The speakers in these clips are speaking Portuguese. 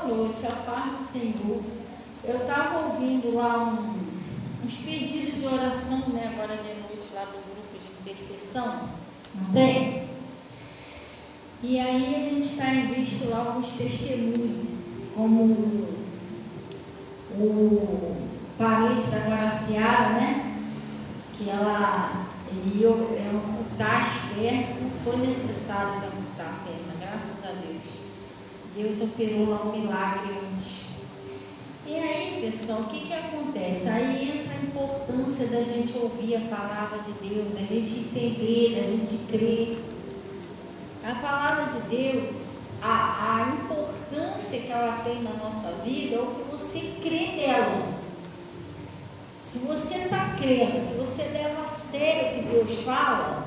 Boa noite, a paz do Senhor. Eu estava ouvindo lá uns pedidos de oração, né, agora de noite, lá do grupo de intercessão, não tem? E aí a gente está visto lá alguns testemunhos, como o parente da Guaraciara, né, que ele ia amputar as pernas, não foi necessário ele amputar a perna, graças a Deus. Deus operou lá um milagre antes. E aí, pessoal, o que acontece? Aí entra a importância da gente ouvir a palavra de Deus, da gente entender, da gente crer. A palavra de Deus, a importância que ela tem na nossa vida é o que você crê nela. Se você está crendo, se você leva a sério o que Deus fala,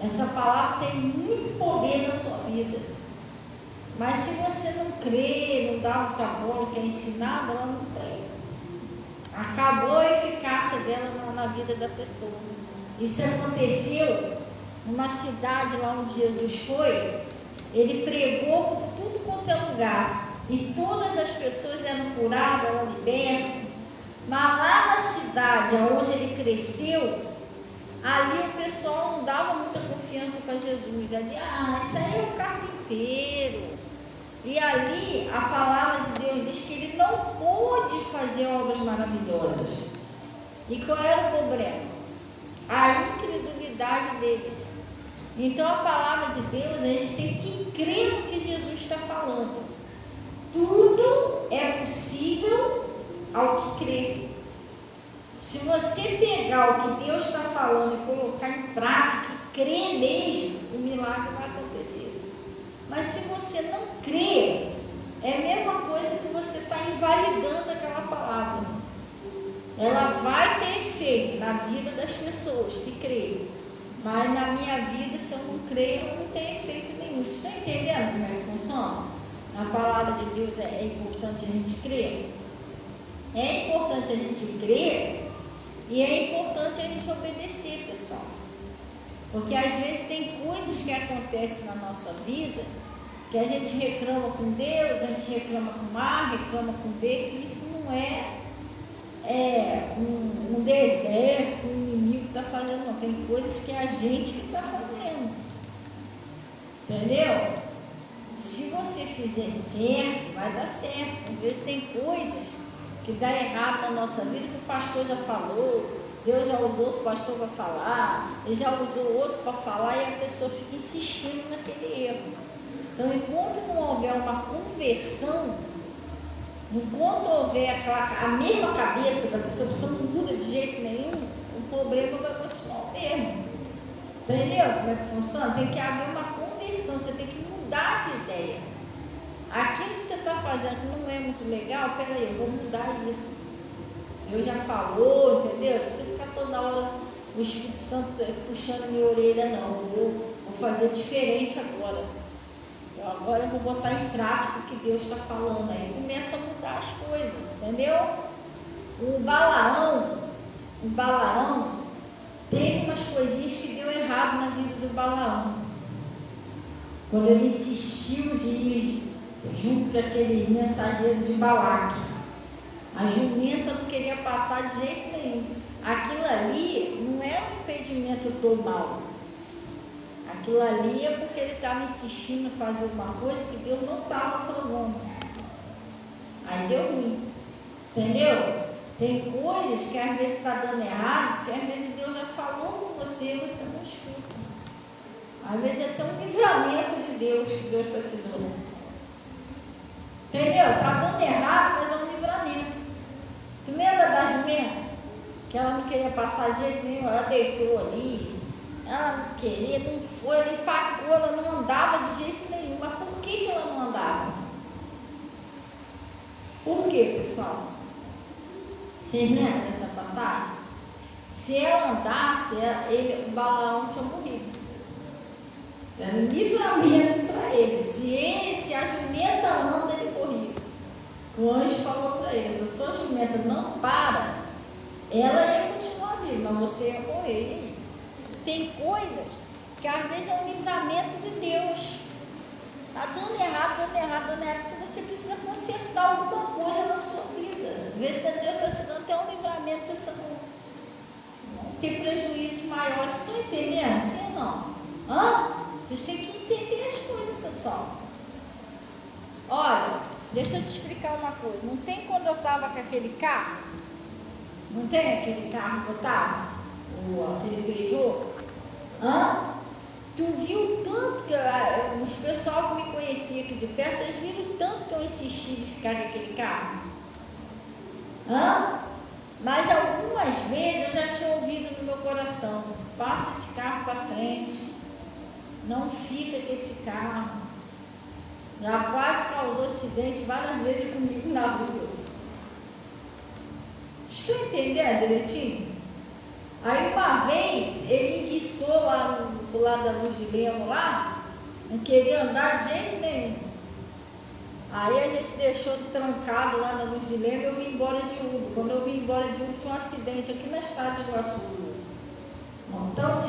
essa palavra tem muito poder na sua vida. Mas se você não crê, não dá muita bola, quer ensinar, ela não tem. Acabou a eficácia dela na vida da pessoa. Isso aconteceu numa cidade lá onde Jesus foi. Ele pregou por tudo quanto é lugar. E todas as pessoas eram curadas, eram libertas. Mas lá na cidade onde ele cresceu, ali o pessoal não dava muita confiança para Jesus. Ali, isso aí é o carpinteiro. E ali a palavra de Deus diz que ele não pôde fazer obras maravilhosas. E qual era o problema? A incredulidade deles. Então a palavra de Deus, a gente tem que crer no que Jesus está falando. Tudo é possível ao que crê. Se você pegar o que Deus está falando e colocar em prática, e crer mesmo, o milagre vai acontecer. Mas se você não crê, é a mesma coisa que você está invalidando aquela palavra. Ela vai ter efeito na vida das pessoas que creem. Mas na minha vida, se eu não creio, não tem efeito nenhum. Vocês estão entendendo como é que funciona? Na palavra de Deus é importante a gente crer. É importante a gente crer e é importante a gente obedecer, pessoal. Porque às vezes tem coisas que acontecem na nossa vida que a gente reclama com Deus, a gente reclama com A, reclama com B, que isso não é um deserto que o inimigo está fazendo, não. Tem coisas que é a gente que está fazendo. Entendeu? Se você fizer certo, vai dar certo. Às vezes tem coisas que dá errado na nossa vida, que o pastor já falou, Deus já usou outro pastor para falar, ele já usou outro para falar, e a pessoa fica insistindo naquele erro. Então, enquanto não houver uma conversão, enquanto houver a mesma cabeça da pessoa, a pessoa não muda de jeito nenhum, o problema vai continuar o mesmo. Entendeu como é que funciona? Tem que haver uma conversão, você tem que mudar de ideia. Aquilo que você está fazendo não é muito legal, peraí, eu vou mudar isso. Deus já falou, entendeu? Você ficar toda hora o Espírito Santo puxando minha orelha, não. Vou fazer diferente agora. Agora eu vou botar em prática o que Deus está falando. Aí começa a mudar as coisas, entendeu? O Balaão teve umas coisinhas que deu errado na vida do Balaão. Quando ele insistiu de ir junto com aqueles mensageiros de Balaque. A jumenta não queria passar de jeito nenhum. Aquilo ali não é um impedimento do mal. Aquilo ali é porque ele estava insistindo em fazer uma coisa que Deus não estava provando. Aí deu ruim. Entendeu? Tem coisas que às vezes está dando errado, porque às vezes Deus já falou com você e você não escuta. Às vezes é até um livramento de Deus que Deus está te dando. Entendeu? Está dando errado, mas é um livramento. Tu lembra da jumenta? Que ela não queria passar de jeito nenhum, ela deitou ali, ela não queria, não foi, ela empacou, ela não andava de jeito nenhum. Mas por que ela não andava? Por quê, pessoal? Vocês lembram dessa passagem? Se ela andasse, o Balaão tinha morrido. Era um livramento para ele. Se a jumenta anda, ele corria. O anjo falou para ele: se a sua jumenta não para, ela ia continuar viva, mas você ia morrer. Tem coisas que às vezes é um livramento de Deus. Está dando errado, porque você precisa consertar alguma coisa na sua vida. Às vezes Deus está te dando até um livramento para você não ter prejuízo maior. Vocês estão entendendo? Sim ou não? Vocês têm que entender as coisas, pessoal. Olha, deixa eu te explicar uma coisa. Não tem quando eu estava com aquele carro? Não tem aquele carro que eu estava? Aquele Peugeot? Tu viu tanto que os pessoal que me conhecia aqui de perto, vocês viram tanto que eu insisti de ficar com aquele carro? Mas algumas vezes eu já tinha ouvido no meu coração: passa esse carro para frente, não fica com esse carro. Já quase causou acidente várias vezes comigo na rua. Estão entendendo direitinho? Aí uma vez ele enguiçou lá do lado da Luz de Lemo lá, não queria andar de jeito nenhum. Aí a gente deixou de trancado lá na Luz de Lemo e eu vim embora de Uber. Quando eu vim embora de Uber, tinha um acidente aqui na estrada de Iguaçu. Um montão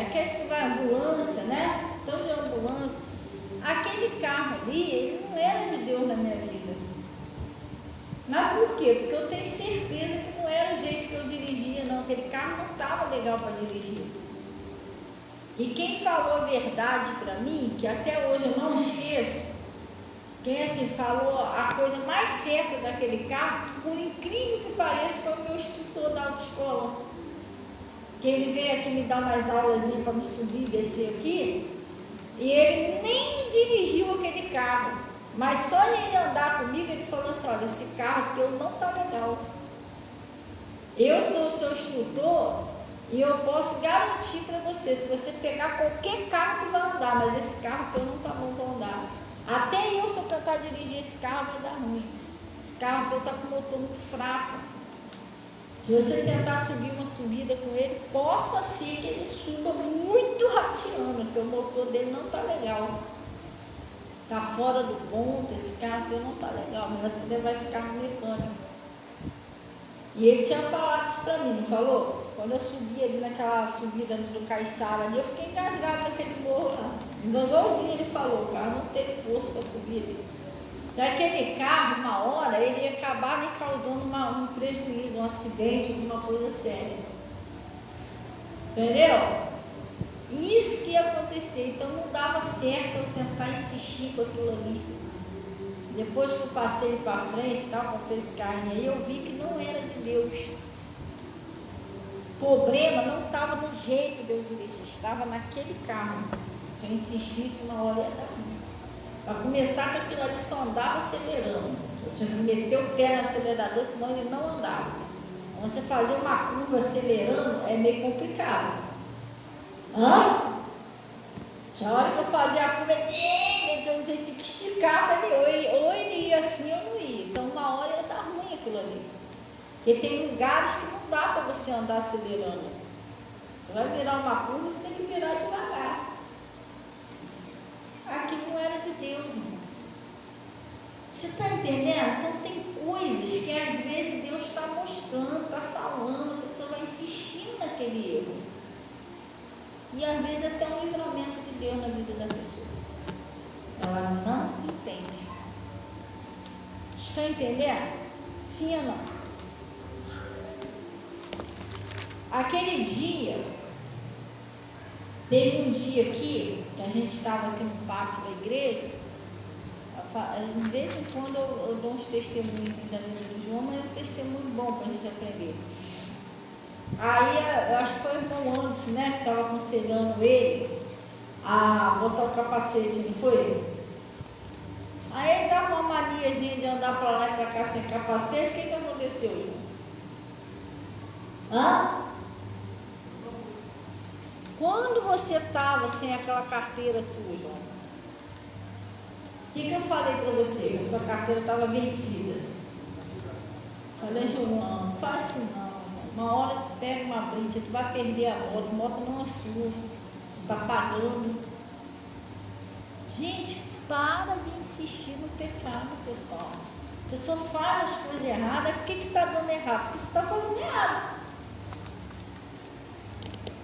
aqueles que vai ambulância, né? Então de ambulância. Aquele carro ali, ele não era de Deus na minha vida. Mas por quê? Porque eu tenho certeza que não era o jeito que eu dirigia, não. Aquele carro não estava legal para dirigir. E quem falou a verdade para mim, que até hoje eu não esqueço, quem assim falou a coisa mais certa daquele carro, por incrível que pareça, foi o meu instrutor da autoescola. Que ele veio aqui me dar umas aulas para me subir e descer aqui. E ele nem dirigiu aquele carro, mas só ele andar comigo, ele falou assim: olha, esse carro teu não está legal. Eu sou o seu instrutor e eu posso garantir para você, se você pegar qualquer carro tu vai andar, mas esse carro teu não está bom para andar. Até eu, se eu tentar dirigir esse carro, vai dar ruim. Esse carro teu está com o motor muito fraco. Se você tentar subir uma subida com ele, possa ser que ele suba muito rateando, porque o motor dele não está legal. Está fora do ponto, esse carro dele não está legal. Mas você levar esse carro mecânico. E ele tinha falado isso para mim, não falou? Quando eu subi ali naquela subida do Caiçara ali, eu fiquei engasgado naquele morro lá. Igualzinho ele falou, o carro não teve força para subir ali. Daquele carro, uma hora, ele ia acabar me causando um prejuízo, um acidente, alguma coisa séria. Entendeu? Isso que ia acontecer. Então não dava certo eu tentar insistir com aquilo ali. Depois que eu passei para frente, comprei esse carrinho aí, eu vi que não era de Deus. O problema não estava no jeito de eu dirigir, estava naquele carro. Se eu insistisse, uma hora ia dar ruim. Para começar, que aquilo ali só andava acelerando. Eu tinha que meter o pé no acelerador, senão ele não andava. Você fazer uma curva acelerando é meio complicado. Tinha hora que eu fazia a curva, então eu tinha que esticar para ele, ou ele ia assim ou não ia. Então uma hora ia dar ruim aquilo ali. Porque tem lugares que não dá para você andar acelerando. Você vai virar uma curva, você tem que virar devagar. Aquilo não era de Deus, irmão. Você está entendendo? Então tem coisas que às vezes Deus está mostrando, está falando, a pessoa vai insistindo naquele erro. E às vezes até um livramento de Deus na vida da pessoa. Ela não entende. Estão entendendo? Sim ou não? Aquele dia, teve um dia aqui, que a gente estava aqui no pátio da igreja, de vez em quando eu dou uns testemunhos da vida do João, mas é um testemunho bom para a gente aprender. Aí, eu acho que foi o irmão Anderson, né, que estava aconselhando ele a botar o capacete, não foi? Aí ele dava uma maniazinha de andar para lá e para cá sem capacete. O que aconteceu, João? Quando você estava sem aquela carteira sua, João, o que eu falei para você? Que a sua carteira estava vencida. Falei, João, não faz isso não. Uma hora tu pega uma brinde, tu vai perder a moto não é sua. Você está pagando. Gente, para de insistir no pecado, pessoal. pessoa faz as coisas erradas, por que está dando errado? Porque você está fazendo errado.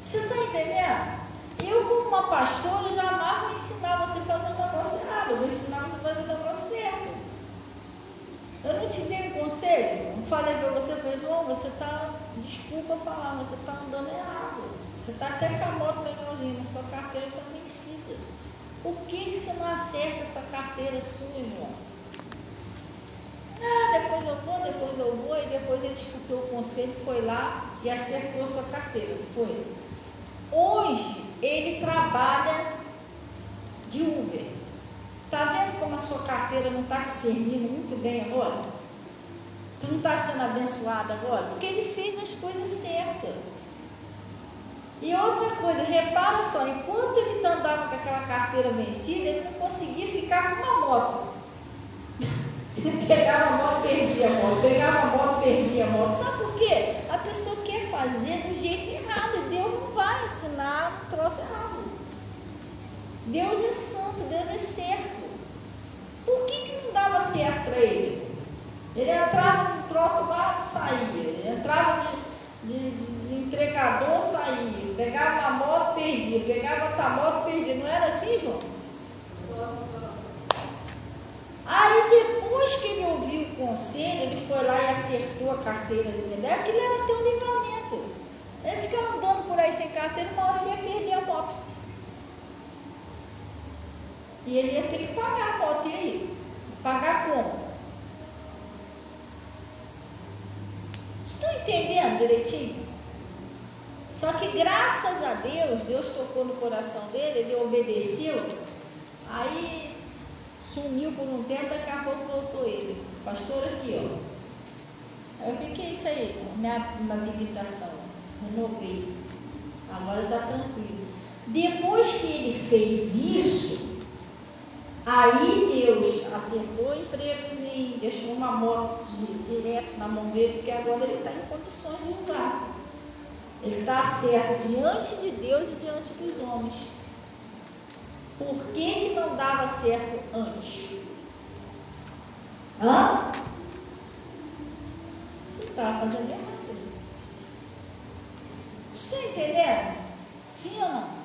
Você está entendendo? Eu, como uma pastora, jamais vou ensinar você a fazer um negócio errado, eu vou ensinar você a fazer um negócio certo. Eu não te dei um conselho, eu falei para você, João, você está, desculpa falar, você está andando errado. Você está até com a moto legalzinha, mas sua carteira está vencida. Por que você não acerta essa carteira sua, João? Ah, depois eu vou, e depois ele escutou o conselho, foi lá e acertou a sua carteira, não foi? Hoje, ele trabalha de Uber. Está vendo como a sua carteira não está te servindo muito bem agora? Tu não está sendo abençoado agora? Porque ele fez as coisas certas. E outra coisa, repara só, enquanto ele andava com aquela carteira vencida, ele não conseguia ficar com uma moto. Ele pegava a moto, perdia a moto, pegava a moto, perdia a moto. Sabe por quê? A pessoa quer fazer do jeito errado, e Deus não vai ensinar um troço errado. Deus é santo, Deus é certo. Por que não dava certo para ele? Ele entrava num troço lá, saía. Ele entrava de entregador, saía. Pegava uma moto, perdia. Pegava outra moto, perdia. Não era assim, João? Aí depois que ele ouviu o conselho, ele foi lá e acertou a carteirazinha dela, aquilo era ter um livramento. Ele ficava andando por aí sem carteira, uma hora ele ia perder a moto. E ele ia ter que pagar a moto, e aí? Pagar como? Estão entendendo direitinho? Só que graças a Deus, Deus tocou no coração dele, ele obedeceu, aí sumiu por um tempo, daqui a pouco voltou ele. Pastor, aqui, ó. Aí, o que é isso aí? Minha habilitação. Renovei. Agora está tranquilo. Depois que ele fez isso, aí Deus acertou empregos e deixou uma moto direto na mão dele, porque agora ele está em condições de usar. Ele está certo diante de Deus e diante dos homens. Por que não dava certo antes? Ele estava fazendo errado. Vocês estão entendendo? Sim ou não?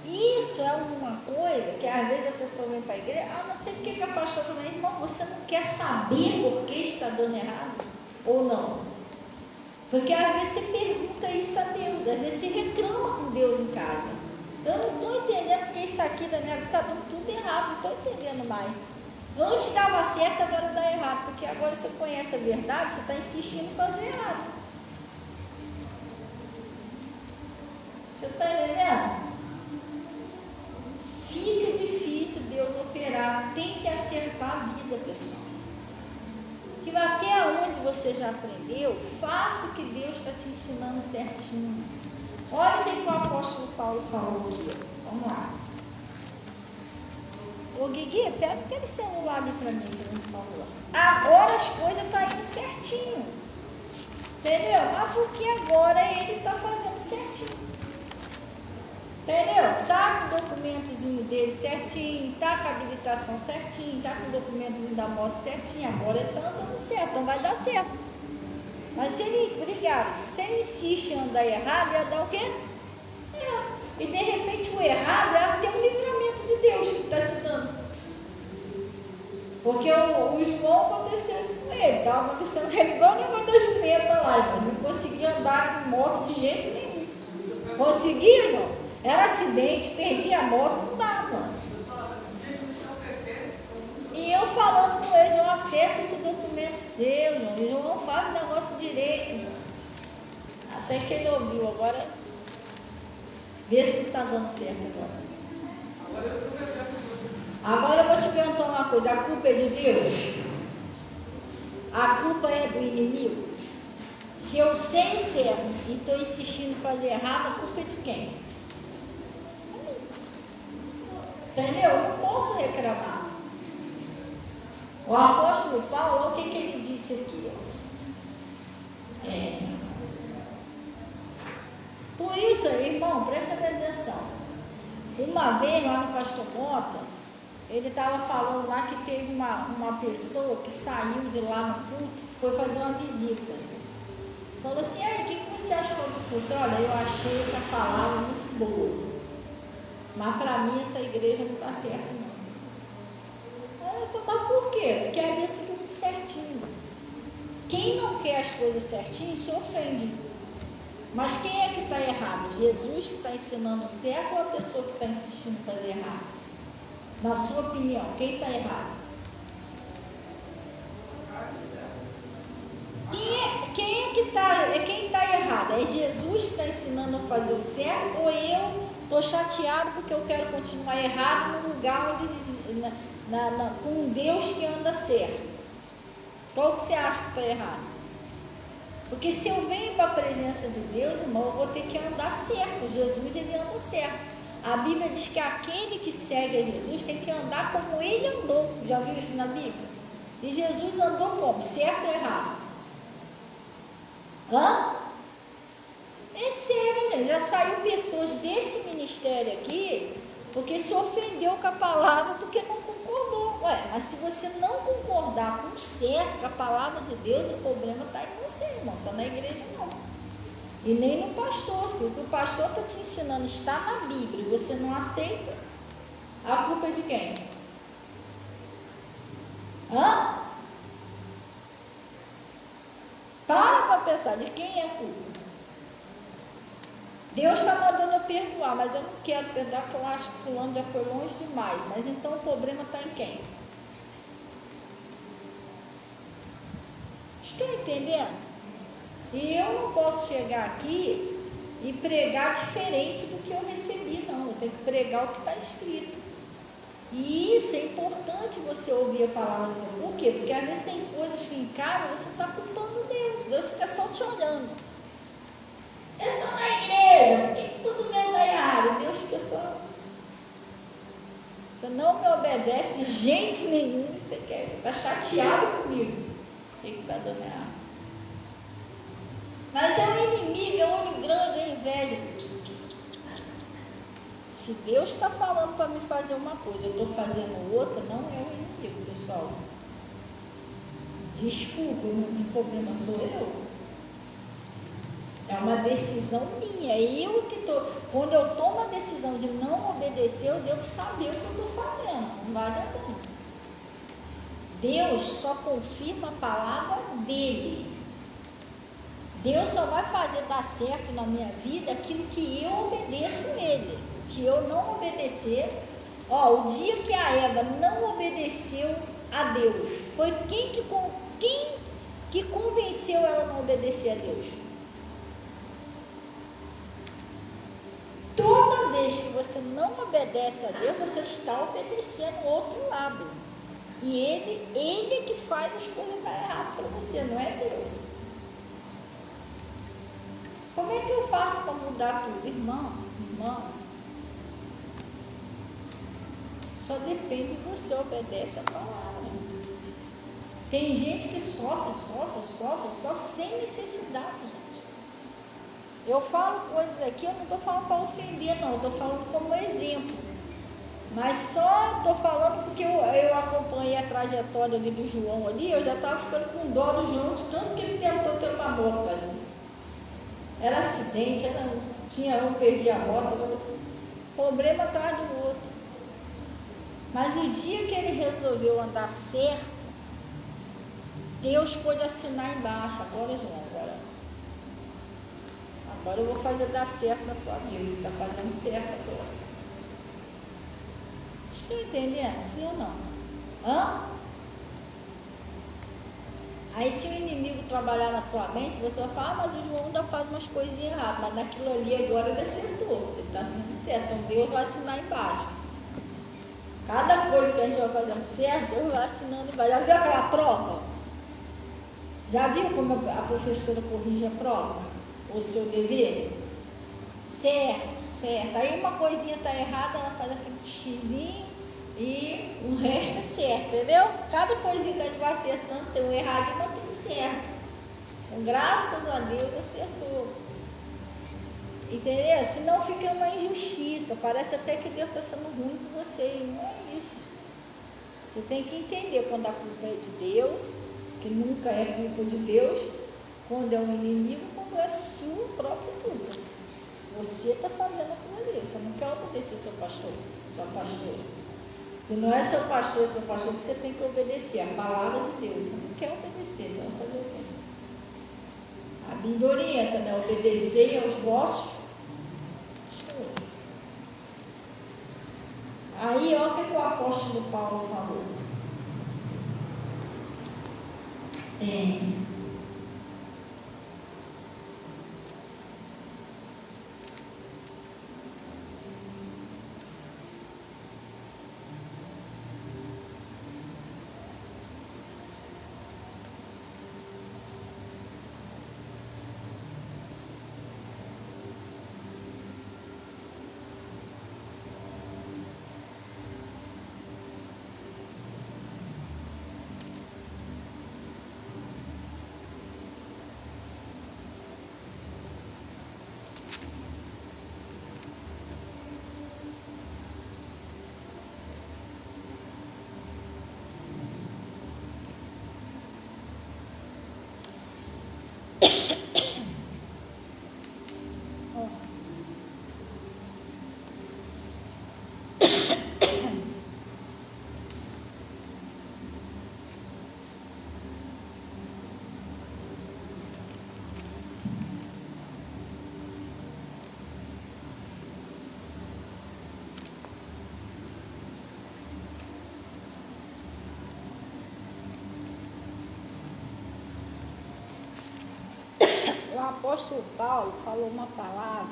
Isso é uma coisa que às vezes a pessoa vem para a igreja, não sei por que a pastora também, irmão, você não quer saber por que está dando errado ou não? Porque às vezes você pergunta isso a Deus, às vezes você reclama com Deus em casa. Eu não estou entendendo porque isso aqui da minha vida está dando tudo errado, não estou entendendo mais. Antes dava certo, agora dá errado, porque agora você conhece a verdade, você está insistindo em fazer errado. Você está entendendo? Fica difícil Deus operar, tem que acertar a vida, pessoal. Que até onde você já aprendeu, faça o que Deus está te ensinando certinho. Olha o que o apóstolo Paulo falou aqui. Vamos lá. Ô Guigui, pega aquele celular ali para mim, que ele falou. Agora as coisas estão indo certinho. Entendeu? Mas porque agora ele está fazendo certinho. Entendeu? Está com o documentozinho dele certinho, está com a habilitação certinho, está com o documentozinho da moto certinho, agora ele está andando certo, então vai dar certo. Mas se ele insiste em andar errado, ia dar o quê? E de repente o errado é até um livramento de Deus que está te dando. Porque o João aconteceu isso com ele, estava acontecendo com ele igual o negócio da jumenta lá, ele não conseguia andar com moto de jeito nenhum. Conseguia, João? Era acidente, perdia a moto, não dava. E eu falando com ele, João, acerta esse documento seu, João. E João faz o negócio direito, João. Até que ele ouviu, agora vê se está dando certo agora. Agora eu vou te perguntar uma coisa, a culpa é de Deus? A culpa é do inimigo? Se eu sei certo e estou insistindo em fazer errado, a culpa é de quem? Entendeu? Eu não posso reclamar. O apóstolo Paulo, o que ele disse aqui? Por isso, irmão, presta atenção. Uma vez lá no Pastor Mota, ele estava falando lá que teve uma pessoa que saiu de lá no culto, foi fazer uma visita. Falou assim, aí, o que você achou do culto? Olha, eu achei que a palavra muito boa, mas para mim essa igreja não está certa não. Aí eu falei, mas por quê? Porque ali é tudo muito certinho. Quem não quer as coisas certinhas se ofende. Mas quem é que está errado? Jesus que está ensinando certo ou a pessoa que está insistindo em fazer errado? Na sua opinião, quem está errado? Quem está errado? É Jesus que está ensinando a fazer o certo ou eu estou chateado porque eu quero continuar errado no lugar onde com um Deus que anda certo? Qual que você acha que está errado? Porque se eu venho para a presença de Deus, irmão, eu vou ter que andar certo. Jesus, ele anda certo. A Bíblia diz que aquele que segue a Jesus tem que andar como ele andou. Já viu isso na Bíblia? E Jesus andou como? Certo ou errado? É sério, gente. Já saiu pessoas desse ministério aqui porque se ofendeu com a palavra porque não concordou. Mas se você não concordar com o certo, com a palavra de Deus, o problema está em você, irmão. Está na igreja não. E nem no pastor. Se o que o pastor está te ensinando está na Bíblia e você não aceita, a culpa é de quem? Para pensar, de quem é a culpa? Deus está mandando eu perdoar, mas eu não quero perdoar porque eu acho que fulano já foi longe demais. Mas então o problema está em quem? Estão entendendo? E eu não posso chegar aqui e pregar diferente do que eu recebi, não. Eu tenho que pregar o que está escrito. E isso é importante você ouvir a palavra de Deus. Por quê? Porque às vezes tem coisas que em casa você está culpando Deus. Deus fica só te olhando. Eu estou na igreja, porque tudo meu está errado. Deus fica só. Você não me obedece de jeito nenhum. Você está chateado comigo. O que está dando errado? Mas é o inimigo, é o olho grande, é a inveja. Se Deus está falando para me fazer uma coisa, eu estou fazendo outra, não é o inimigo, pessoal. Desculpa, mas o problema sou eu. É uma decisão minha. Eu que estou. Quando eu tomo a decisão de não obedecer, eu devo saber o que eu estou fazendo. Não vale a pena. Deus só confirma a palavra dele. Deus só vai fazer dar certo na minha vida aquilo que eu obedeço ele. Que eu não obedecer. O dia que a Eva não obedeceu a Deus, foi quem que convenceu ela a não obedecer a Deus? Toda vez que você não obedece a Deus, você está obedecendo o outro lado. E ele é que faz as coisas dar errado para você, não é Deus. Como é que eu faço para mudar tudo? Irmão, só depende de você, obedece a palavra. Tem gente que sofre sem necessidade, gente. Eu falo coisas aqui, eu não estou falando para ofender, não, eu estou falando como exemplo. Mas só estou falando porque eu acompanhei a trajetória ali do João ali, eu já estava ficando com dó do João, de tanto que ele tentou ter uma moto ali. Era acidente, tinha um, perdia a moto, problema atrás do outro. Mas o dia que ele resolveu andar certo, Deus pôde assinar embaixo. Agora, João, agora eu vou fazer dar certo na tua vida. Está fazendo certo agora. Estão entendendo? Sim ou não? Aí se o inimigo trabalhar na tua mente, você vai falar, mas o João ainda faz umas coisinhas erradas, mas naquilo ali agora ele acertou, ele está fazendo certo, então Deus vai assinar embaixo. Cada coisa que a gente vai fazendo certo, Deus vai assinando embaixo. Já viu aquela prova? Já viu como a professora corrige a prova? O seu dever? Certo. Aí uma coisinha está errada, ela faz aquele xizinho e o resto é certo, entendeu? Cada coisinha que a gente vai acertando tem um erradinho, mas tem um certo. Então, graças a Deus acertou. Entendeu? Senão fica uma injustiça. Parece até que Deus está sendo ruim com você. E não é isso. Você tem que entender quando a culpa é de Deus, que nunca é culpa de Deus, quando é um inimigo, quando é sua própria culpa. Você está fazendo aquilo ali, você não quer obedecer seu pastor, sua pastora. Se não é seu pastor que você tem que obedecer a palavra de Deus. Você não quer obedecer, então vai fazer o quê? A Bíblia orienta, né? Obedecei aos vossos. Aí, olha o que o apóstolo Paulo falou. O apóstolo Paulo falou uma palavra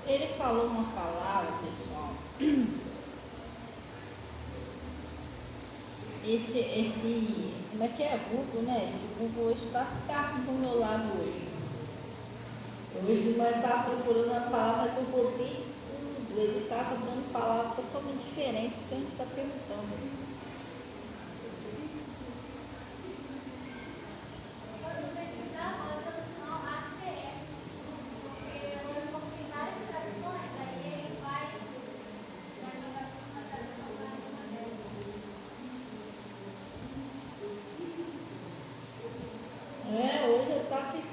ele falou uma palavra, pessoal. Como é que é? Google, né? Esse Google hoje está do meu lado hoje. Hoje de manhã estava procurando a palavra, mas eu botei tudo. Ele estava dando palavra totalmente diferente do que a gente está perguntando.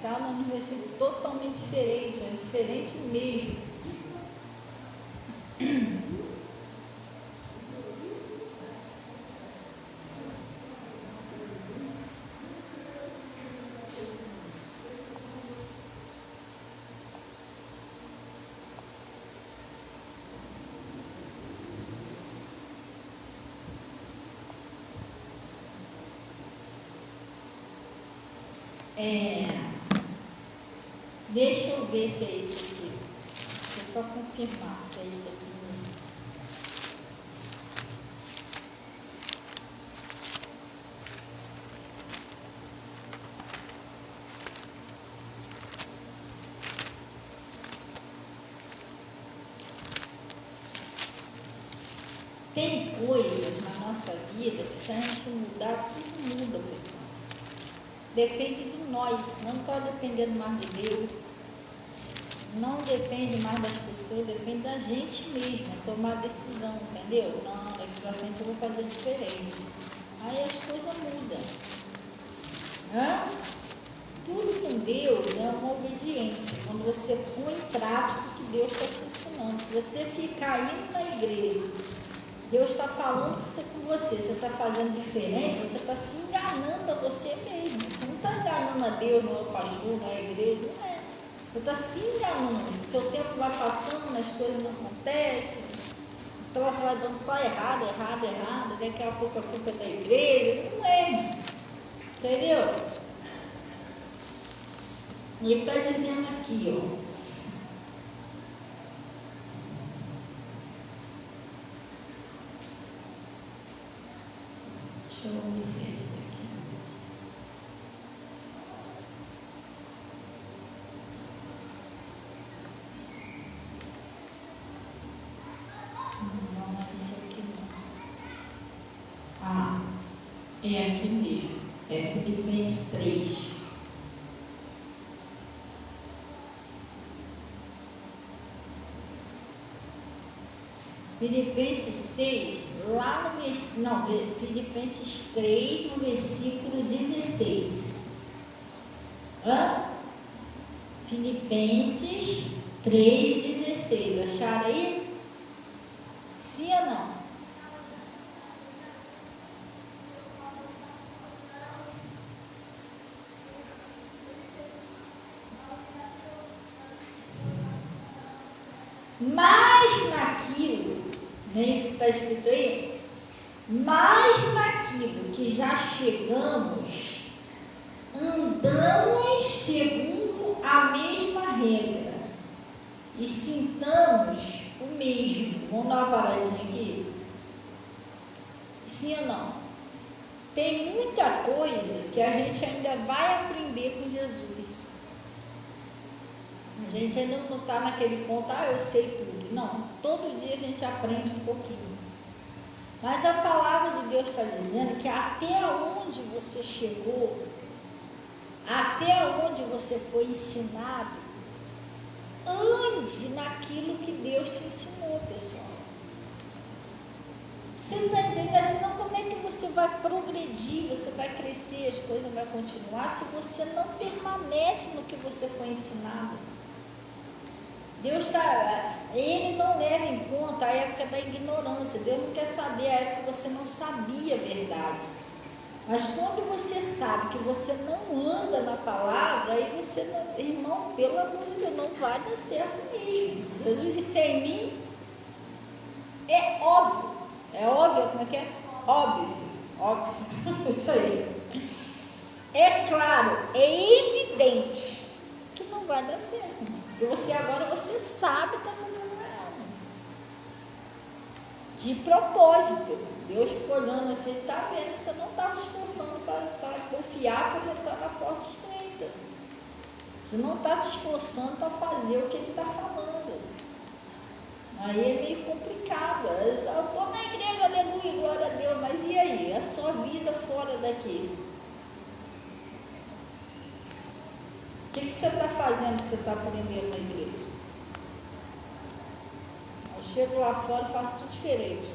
Um versículo totalmente diferente, é diferente mesmo. Deixa eu ver se é esse aqui. Deixa eu só confirmar se é esse aqui mesmo. Tem coisas na nossa vida que se a gente mudar, tudo muda, pessoal. Depende de nós, não está dependendo mais de Deus. não depende mais das pessoas, depende da gente mesmo, tomar decisão, entendeu? Não, daqui pra frente eu vou fazer diferente. Aí as coisas mudam. Tudo com Deus é uma obediência, quando você põe em prática o que Deus está te ensinando. Se você ficar indo na igreja, Deus está falando isso com você está fazendo diferente, você está se enganando a você mesmo. Você não está enganando a Deus, não é o pastor, não é a igreja, não é. Você está se enganando. Seu tempo vai passando, as coisas não acontecem, então você vai dando só errado, daqui a pouco a culpa é da igreja, não é. Entendeu? Ele está dizendo aqui, ó. Deixa eu ver esse aqui. Não é esse aqui não. É aqui mesmo. É Filipenses 3. Filipenses 6, lá no Filipenses 3, no versículo 16. Filipenses 3, 16. Acharam aí? Sim ou não? Mas naquilo, não é isso que está escrito aí? Mas naquilo que já chegamos, andamos segundo a mesma regra e sintamos o mesmo. Vamos dar uma paradinha aqui? Sim ou não? Tem muita coisa que a gente ainda vai aprender com Jesus. A gente ainda não está naquele ponto, eu sei tudo. Não, todo dia a gente aprende um pouquinho. Mas a palavra de Deus está dizendo que até onde você chegou, até onde você foi ensinado, ande naquilo que Deus te ensinou, pessoal. Você está entendendo? Senão como é que você vai progredir, você vai crescer, as coisas vão continuar, se você não permanece no que você foi ensinado? Ele não leva em conta a época da ignorância. Deus não quer saber a época que você não sabia a verdade. Mas quando você sabe que você não anda na palavra, aí você não, irmão, pelo amor de Deus, não vai dar certo mesmo. Jesus disse em mim, é óbvio. É óbvio, como é que é? Óbvio. Isso aí. É claro, é evidente que não vai dar certo. Porque você sabe que está fazendo errado. De propósito. Deus ficou olhando assim, ele está vendo que você não está se esforçando para confiar porque está na porta estreita. Você não está se esforçando para fazer o que ele está falando. Aí é meio complicado. Eu estou na igreja, aleluia, glória a Deus, mas e aí? A sua vida fora daqui? O que você está fazendo que você está aprendendo na igreja? Eu chego lá fora e faço tudo diferente.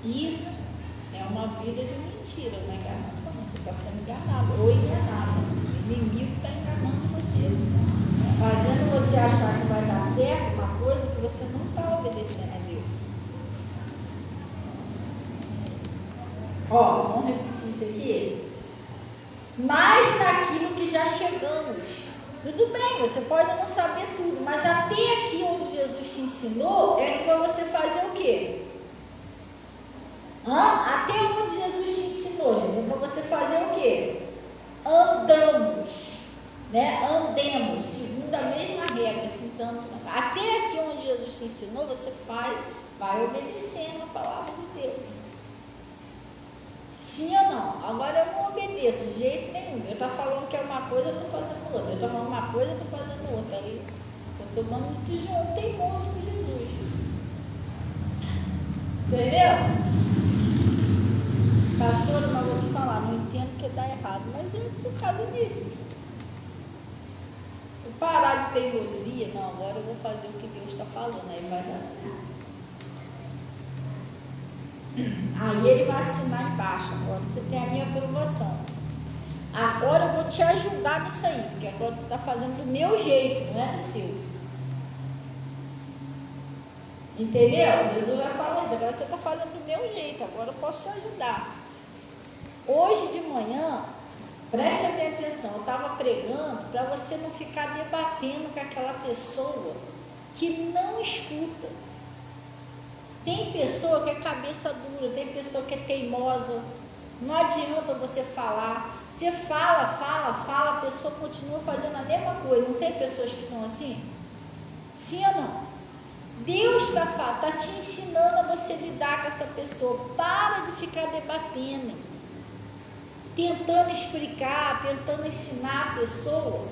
Isso é uma vida de mentira, uma enganação. Você está sendo enganado ou enganado. O inimigo está enganando você, fazendo você achar que vai dar certo uma coisa que você não está obedecendo a Deus. Vamos repetir isso aqui. Mas naquilo que já chegamos. Tudo bem, você pode não saber tudo, mas até aqui onde Jesus te ensinou, é para você fazer o quê? Até onde Jesus te ensinou, gente, é para você fazer o quê? Andamos, né? Andemos, segundo a mesma regra, sentando. Até aqui onde Jesus te ensinou, você vai obedecendo a palavra de Deus. Sim ou não? Agora eu não obedeço de jeito nenhum. Eu estou falando que é uma coisa, eu estou fazendo outra. Eu estou falando uma coisa, eu estou fazendo outra. Eu estou dando de teimoso com Jesus. Entendeu? Pastor, mas vou te falar, não entendo que dá errado, mas é por causa disso. Vou parar de teimosia. Não, agora eu vou fazer o que Deus está falando, aí vai dar certo. Aí ele vai assinar embaixo. Agora você tem a minha aprovação. Agora eu vou te ajudar nisso aí, porque agora tu está fazendo do meu jeito, não é do seu. Entendeu? Jesus vai falar isso. Agora você está fazendo do meu jeito. Agora eu posso te ajudar. Hoje de manhã, preste bem atenção. Eu estava pregando para você não ficar debatendo com aquela pessoa que não escuta. Tem pessoa que é cabeça dura, tem pessoa que é teimosa. Não adianta você falar. Você fala, a pessoa continua fazendo a mesma coisa. Não tem pessoas que são assim? Sim ou não? Deus está te ensinando a você lidar com essa pessoa. Para de ficar debatendo, tentando explicar, tentando ensinar a pessoa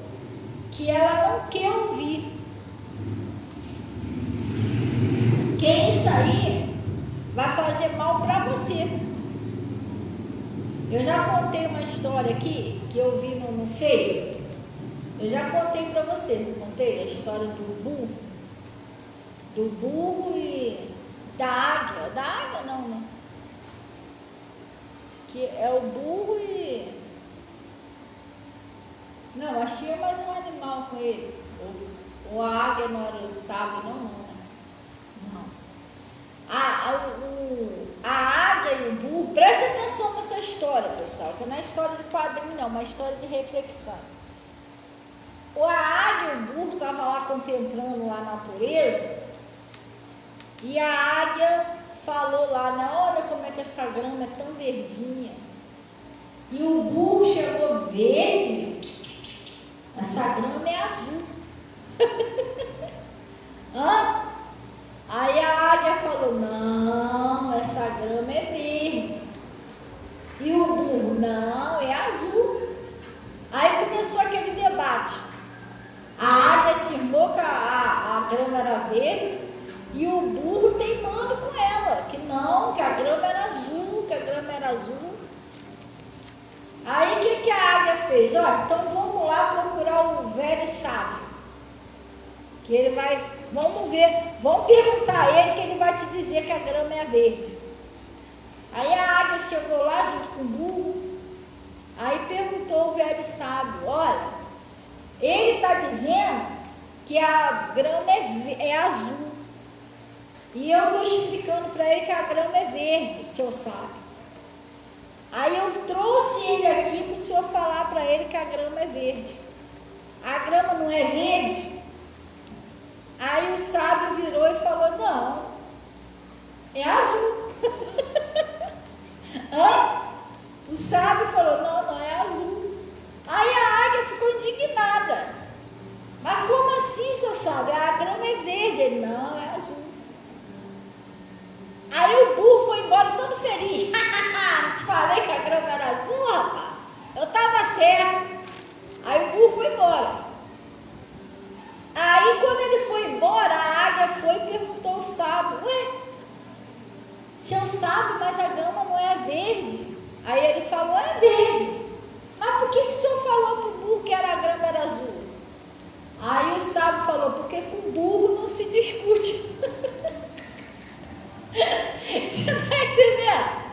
que ela não quer ouvir. Que isso aí vai fazer mal para você. Eu já contei uma história aqui, que eu vi no Face. Eu já contei para você, não contei? A história do burro e da águia. Da águia não, né? Que é o burro e... Não, acho que tinha mais um animal com ele. Ou a águia não era o sábio, não, né? Não. A águia e o burro, preste atenção nessa história, pessoal, que não é história de quadrinho, não, é uma história de reflexão. A águia e o burro estavam lá contemplando lá a natureza, e a águia falou lá, né, olha como é que essa grama é tão verdinha. E o burro chegou verde, essa grama é azul. Hã? Aí a águia falou, não, essa grama é verde. E o burro, não, é azul. Aí começou aquele debate. A águia afirmou que a grama era verde e o burro teimando com ela, que não, que a grama era azul, Aí o que a águia fez? Ó, então vamos lá procurar o velho sábio. Que ele vai, vamos perguntar a ele que ele vai te dizer que a grama é verde. Aí a águia chegou lá junto com o burro, aí perguntou o velho sábio, olha, ele está dizendo que a grama é azul, e eu estou explicando para ele que a grama é verde, seu sábio. Aí eu trouxe ele aqui para o senhor falar para ele que a grama é verde. A grama não é verde? Aí o sábio virou e falou, não, é azul. O sábio falou, não é azul. Aí a águia ficou indignada. Mas como assim, seu sábio? A grama é verde. Ele, não, é azul. Aí o burro foi embora todo feliz. Não te falei que a grama era azul, rapaz? Eu estava certo. Aí o burro foi embora. Aí quando ele foi embora, a águia foi e perguntou ao sábio, seu sábio, mas a grama não é verde? Aí ele falou, é verde. Mas por que o senhor falou para o burro que a grama era azul? Aí o sábio falou, porque com burro não se discute. Você está entendendo?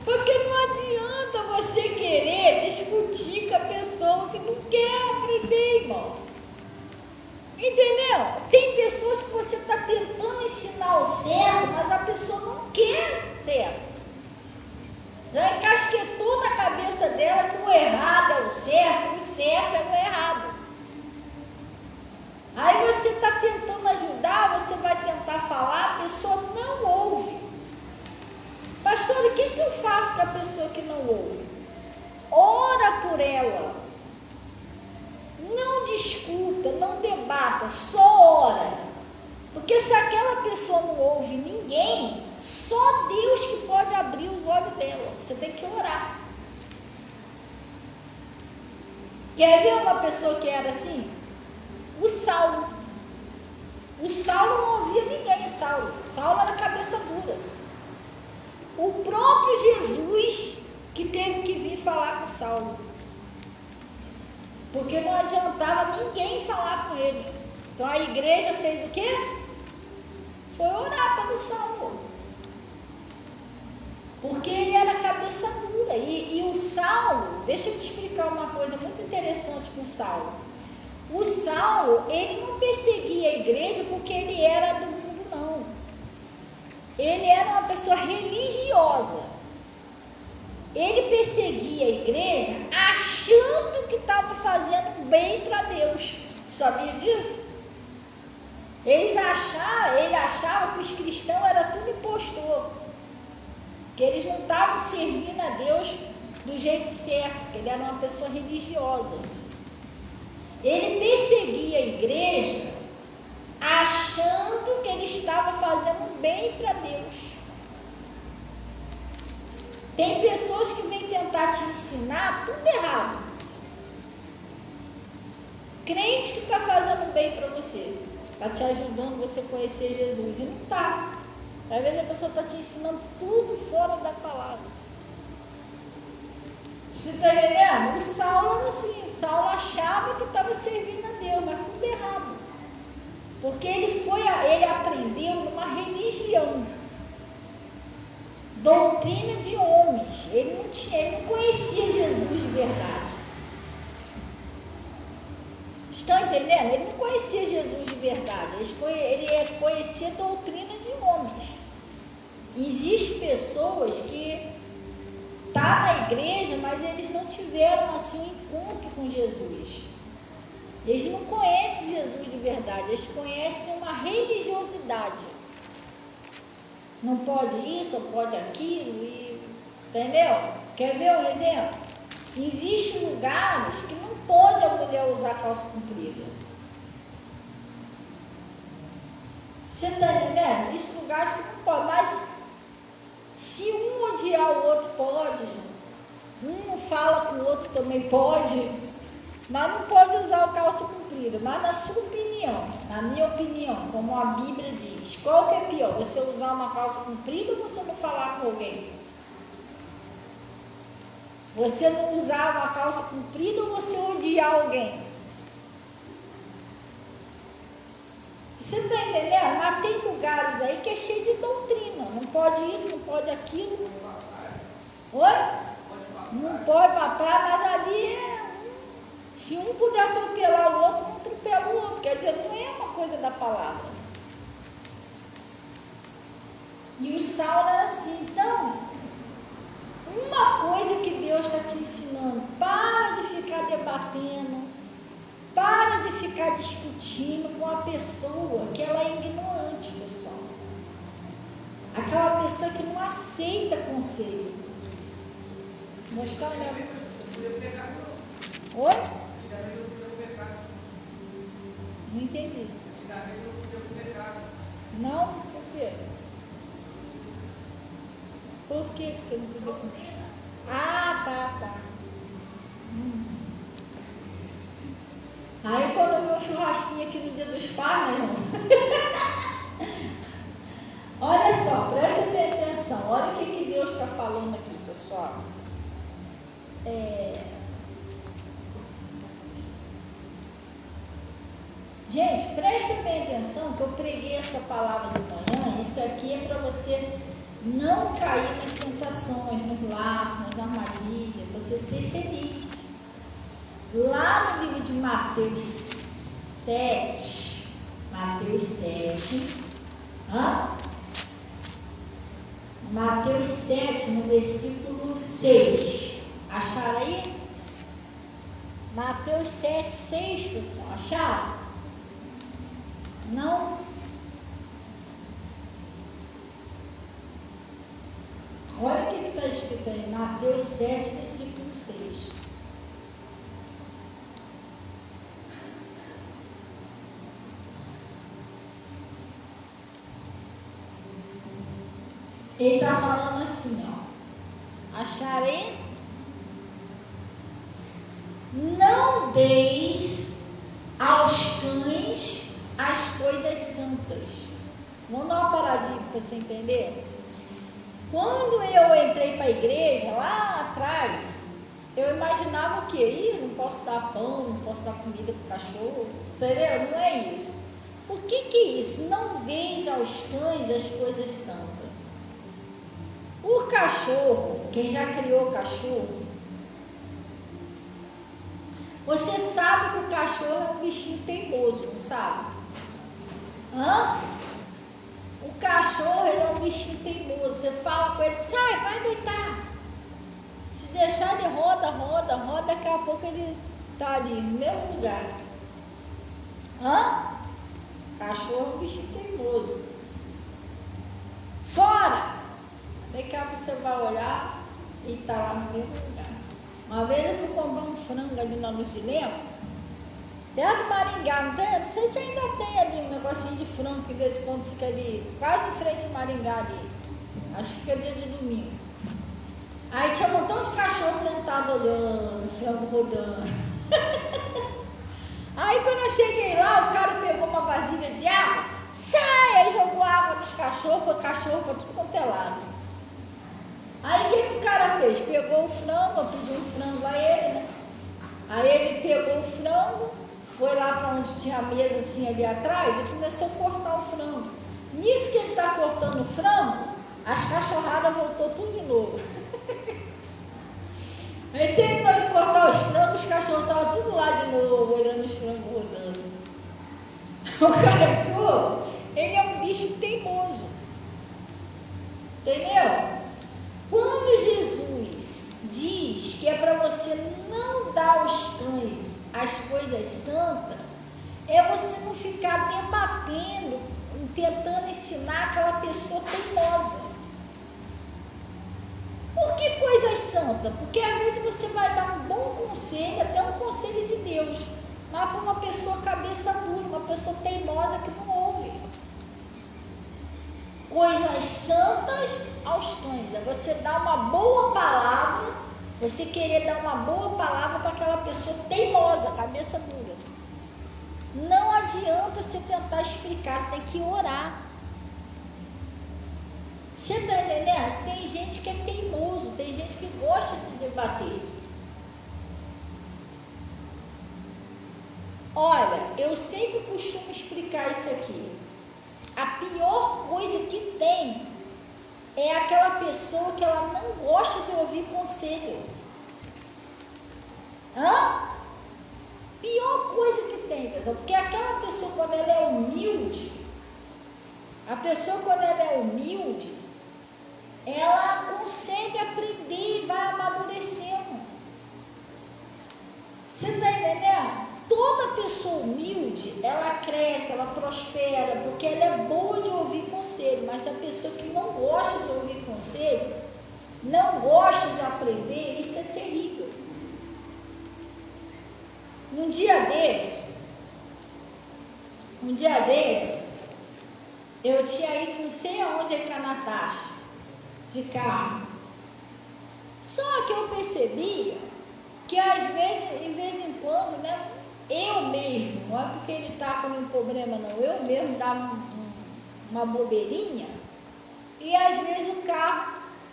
Porque não adianta você querer discutir com a pessoa que não quer aprender, irmão. Entendeu? Tem pessoas que você está tentando ensinar o certo, mas a pessoa não quer certo. Já encasquetou na cabeça dela que o errado é o certo é o errado. Aí você está tentando ajudar, você vai tentar falar, a pessoa não ouve. Pastor, o que eu faço com a pessoa que não ouve? Ora por ela. Não discuta, não debata, só ora. Porque se aquela pessoa não ouve ninguém, só Deus que pode abrir os olhos dela. Você tem que orar. Quer ver uma pessoa que era assim? O Saulo. O Saulo não ouvia ninguém, Saulo era cabeça dura. O próprio Jesus que teve que vir falar com Saulo. porque não adiantava ninguém falar com ele. Então a igreja fez o quê? Foi orar pelo Saulo, porque ele era cabeça dura. E o Saulo, deixa eu te explicar uma coisa muito interessante com o Saulo. O Saulo, ele não perseguia a igreja porque ele era do mundo, não. Ele era uma pessoa religiosa. Ele perseguia a igreja achando que estava fazendo bem para Deus. Sabia disso? Ele achava que os cristãos eram tudo impostor, que eles não estavam servindo a Deus do jeito certo, que ele era uma pessoa religiosa. Ele perseguia a igreja achando que ele estava fazendo bem para Deus. Tem pessoas que vêm tentar te ensinar tudo errado. Crente que está fazendo bem para você, está te ajudando você a conhecer Jesus, e não está. Às vezes a pessoa está te ensinando tudo fora da palavra. Você está entendendo? O Saulo era assim. Saulo achava que estava servindo a Deus, mas tudo errado. Porque ele aprendeu numa religião, doutrina de homens. Ele não conhecia Jesus de verdade. Estão entendendo? Ele não conhecia Jesus de verdade. Ele conhecia doutrina de homens. Existem pessoas que estão na igreja, mas eles não tiveram assim um encontro com Jesus. Eles não conhecem Jesus de verdade, eles conhecem uma religiosidade. Não pode isso, ou pode aquilo, entendeu? Quer ver um exemplo? Existem lugares que não pode a mulher usar calça comprida. Você está entendendo? Existem lugares que não pode, mas se um odiar o outro pode, um não fala com o outro também pode, mas não pode usar o calça comprida. Mas na sua opinião, na minha opinião, como a Bíblia diz, qual que é pior? Você usar uma calça comprida ou você não falar com alguém? Você não usar uma calça comprida ou você odiar alguém? Você está entendendo? Mas tem lugares aí que é cheio de doutrina. Não pode isso, não pode aquilo. Oi? Não pode papar, mas ali se um puder atropelar o outro, não atropela o outro. Quer dizer, não é uma coisa da palavra. E o Saulo era assim. Então, uma coisa que Deus está te ensinando: para de ficar debatendo, para de ficar discutindo com a pessoa que ela é ignorante, pessoal. Aquela pessoa que não aceita conselho. Mostrar olha. Oi? Não entendi. Não? Por quê? Por que você não podia comer? Ah, tá. Aí quando eu vi um churrasquinho aqui no dia dos pais, meu irmão. Olha só, presta bem atenção. Olha o que Deus está falando aqui, pessoal. Gente, presta bem atenção que eu preguei essa palavra de manhã. Isso aqui é para você não cair nas tentações, nos laços, nas armadilhas, você ser feliz. Lá no livro de Mateus 7, Mateus 7, no versículo 6. Acharam aí? Mateus 7, 6, pessoal. Acharam? Não? Olha o que está escrito aí, Mateus 7, versículo 6. Ele está falando assim, ó. Acharei? Não deis aos cães as coisas santas. Vamos dar uma paradinha para você entender? Quando eu entrei para a igreja, lá atrás, Eu imaginava o quê? Ih, não posso dar pão, não posso dar comida para o cachorro. Entendeu? Não é isso. Por que é isso? Não deis aos cães as coisas santas. O cachorro, quem já criou cachorro, você sabe que o cachorro é um bichinho teimoso, não sabe? Hã? O cachorro, ele é um bichinho teimoso. Você fala com ele, sai, vai deitar. Se deixar ele roda, daqui a pouco ele tá ali, no mesmo lugar. Hã? Cachorro é um bichinho teimoso. Fora! Daqui a pouco você vai olhar e tá lá no mesmo lugar. Uma vez eu fui comprar um frango ali na Luz de Lemos, perto do Maringá, não sei se ainda tem ali um negocinho de frango que de vez em quando fica ali, quase em frente ao Maringá ali. Acho que fica dia de domingo. Aí tinha um montão de cachorro sentado olhando, o frango rodando. Aí quando eu cheguei lá, o cara pegou uma vasilha de água, sai, aí jogou água nos cachorros, foi cachorro para tudo quanto é lado. Aí o que o cara fez? Pegou o frango, eu pedi um frango a ele, né? Aí ele pegou o frango, foi lá para onde tinha a mesa assim ali atrás e começou a cortar o frango. Nisso que ele está cortando o frango, as cachorradas voltou tudo de novo. Ele terminou de cortar os frangos, os cachorros estavam tudo lá de novo, olhando os frangos rodando. O cachorro, ele é um bicho teimoso. Entendeu? Quando Jesus diz que é para você não dar aos cães as coisas santas, é você não ficar debatendo, tentando ensinar aquela pessoa teimosa. Por que coisas santas? Porque às vezes você vai dar um bom conselho, até um conselho de Deus, mas para uma pessoa cabeça dura, uma pessoa teimosa que não ouve. Coisas santas aos cães, é você dar uma boa palavra, você querer dar uma boa palavra para aquela pessoa teimosa, cabeça dura. Não adianta você tentar explicar, você tem que orar. Você está entendendo? Tem gente que é teimoso, tem gente que gosta de debater. Olha, eu sempre costumo explicar isso aqui. A pior coisa que tem é aquela pessoa que ela não gosta de ouvir conselho. Pior coisa que tem, pessoal, porque aquela pessoa quando ela é humilde, ela consegue aprender e vai amadurecendo. Você está entendendo? Toda pessoa humilde, ela cresce, ela prospera, porque ela é boa de ouvir conselho, mas a pessoa que não gosta de ouvir conselho, não gosta de aprender, isso é terrível. Um dia desse, eu tinha ido não sei aonde aí com a Natasha, de carro. Só que eu percebi que às vezes, de vez em quando, né, eu mesmo, não é porque ele está com um problema não, eu mesmo dava uma bobeirinha e às vezes o carro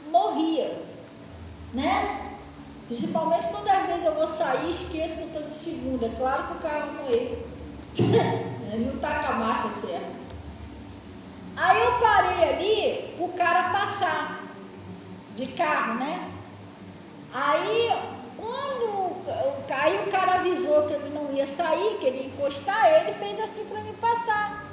morria, né? Principalmente todas as vezes eu vou sair, esqueço que eu estou de segunda, é claro que o carro vai morrer, não está com a marcha certa. Aí eu parei ali para o cara passar de carro, né? Aí o cara avisou que ele não ia sair, que ele ia encostar, ele fez assim para me passar.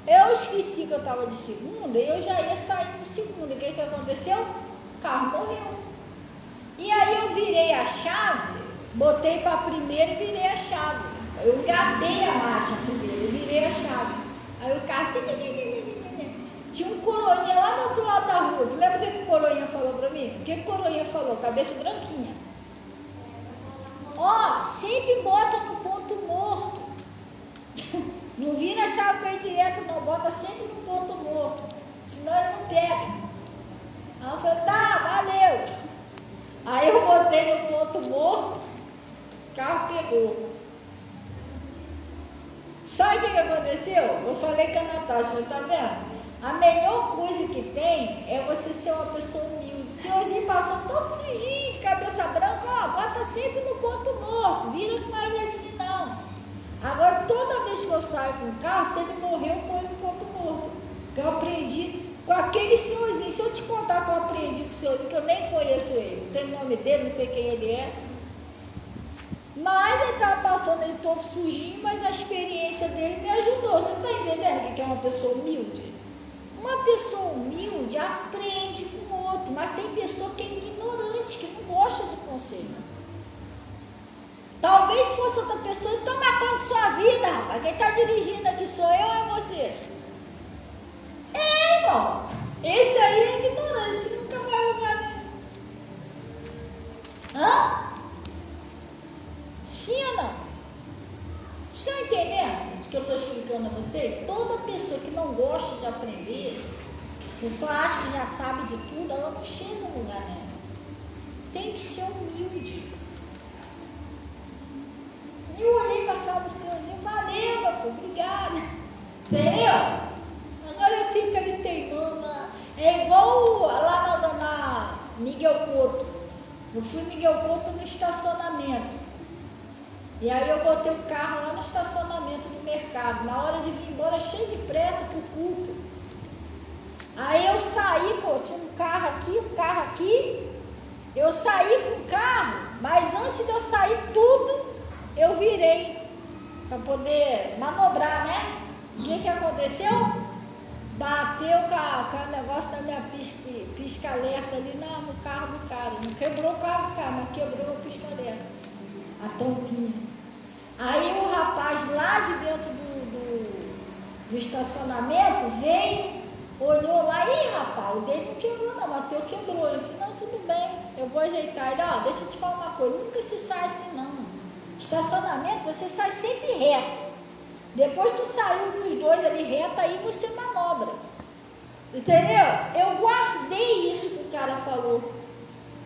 Eu esqueci que eu estava de segunda e eu já ia sair de segunda. O que aconteceu? O carro morreu. E aí eu virei a chave, botei para primeiro e virei a chave. Eu engatei a marcha primeiro, eu virei a chave. Aí o carro... Tinha um coroinha lá no outro lado da rua. Tu lembra o que o coroinha falou para mim? O que o coroinha falou? Cabeça branquinha. Sempre bota no ponto morto. Não vira a chave para ir direto, não. Bota sempre no ponto morto. Senão ele não pega. Aí eu falei, tá, valeu. Aí eu botei no ponto morto, o carro pegou. Sabe o que aconteceu? Eu falei com a Natasha, tá vendo? A melhor coisa que tem é você ser uma pessoa humilde. Senhorzinho passando todo sujinho, de cabeça branca, ó, bota sempre no ponto morto, vira com ele assim não. Agora toda vez que eu saio com o carro, se ele morreu, eu ponho no ponto morto. Porque eu aprendi com aquele senhorzinho. Se eu te contar que eu aprendi com o senhorzinho, que eu nem conheço ele, não sei o nome dele, não sei quem ele é. Mas ele estava passando ele todo sujinho, mas a experiência dele me ajudou. Você está entendendo o que é uma pessoa humilde? Uma pessoa humilde aprende com o outro, mas tem pessoa que é ignorante, que não gosta de conselho. Talvez se fosse outra pessoa, toma conta de sua vida, rapaz. Quem está dirigindo aqui sou eu ou é você? É, irmão. Esse aí é ignorante, esse nunca vai a lugar nenhum. Hã? Sim ou não? Você está entendendo o que eu estou explicando a você? Toda pessoa que não gosta de aprender, que só acha que já sabe de tudo, ela não chega no lugar nenhum. Tem que ser humilde. Eu olhei para cá do senhorzinho, valeu, meu filho, obrigada. Entendeu? Agora eu fico ali teimando. É igual lá na Miguel Couto. Eu fui Miguel Couto no estacionamento. E aí eu botei o carro lá no estacionamento do mercado. Na hora de vir embora, cheio de pressa pro culto. Aí eu saí, pô, tinha um carro aqui. Eu saí com o carro, mas antes de eu sair tudo, eu virei para poder manobrar, né? O que aconteceu? Bateu com o negócio da minha pisca-alerta ali no carro do cara. Não quebrou o carro do cara, mas quebrou a pisca-alerta, a tampinha. Aí o rapaz lá de dentro do estacionamento veio, olhou lá, e rapaz, o dele não quebrou não, mas o teu quebrou. Eu falei, não, tudo bem, eu vou ajeitar. Ele, ó, deixa eu te falar uma coisa, nunca se sai assim não. Estacionamento, você sai sempre reto. Depois tu saiu dos dois ali reto, aí você manobra. Entendeu? Eu guardei isso que o cara falou.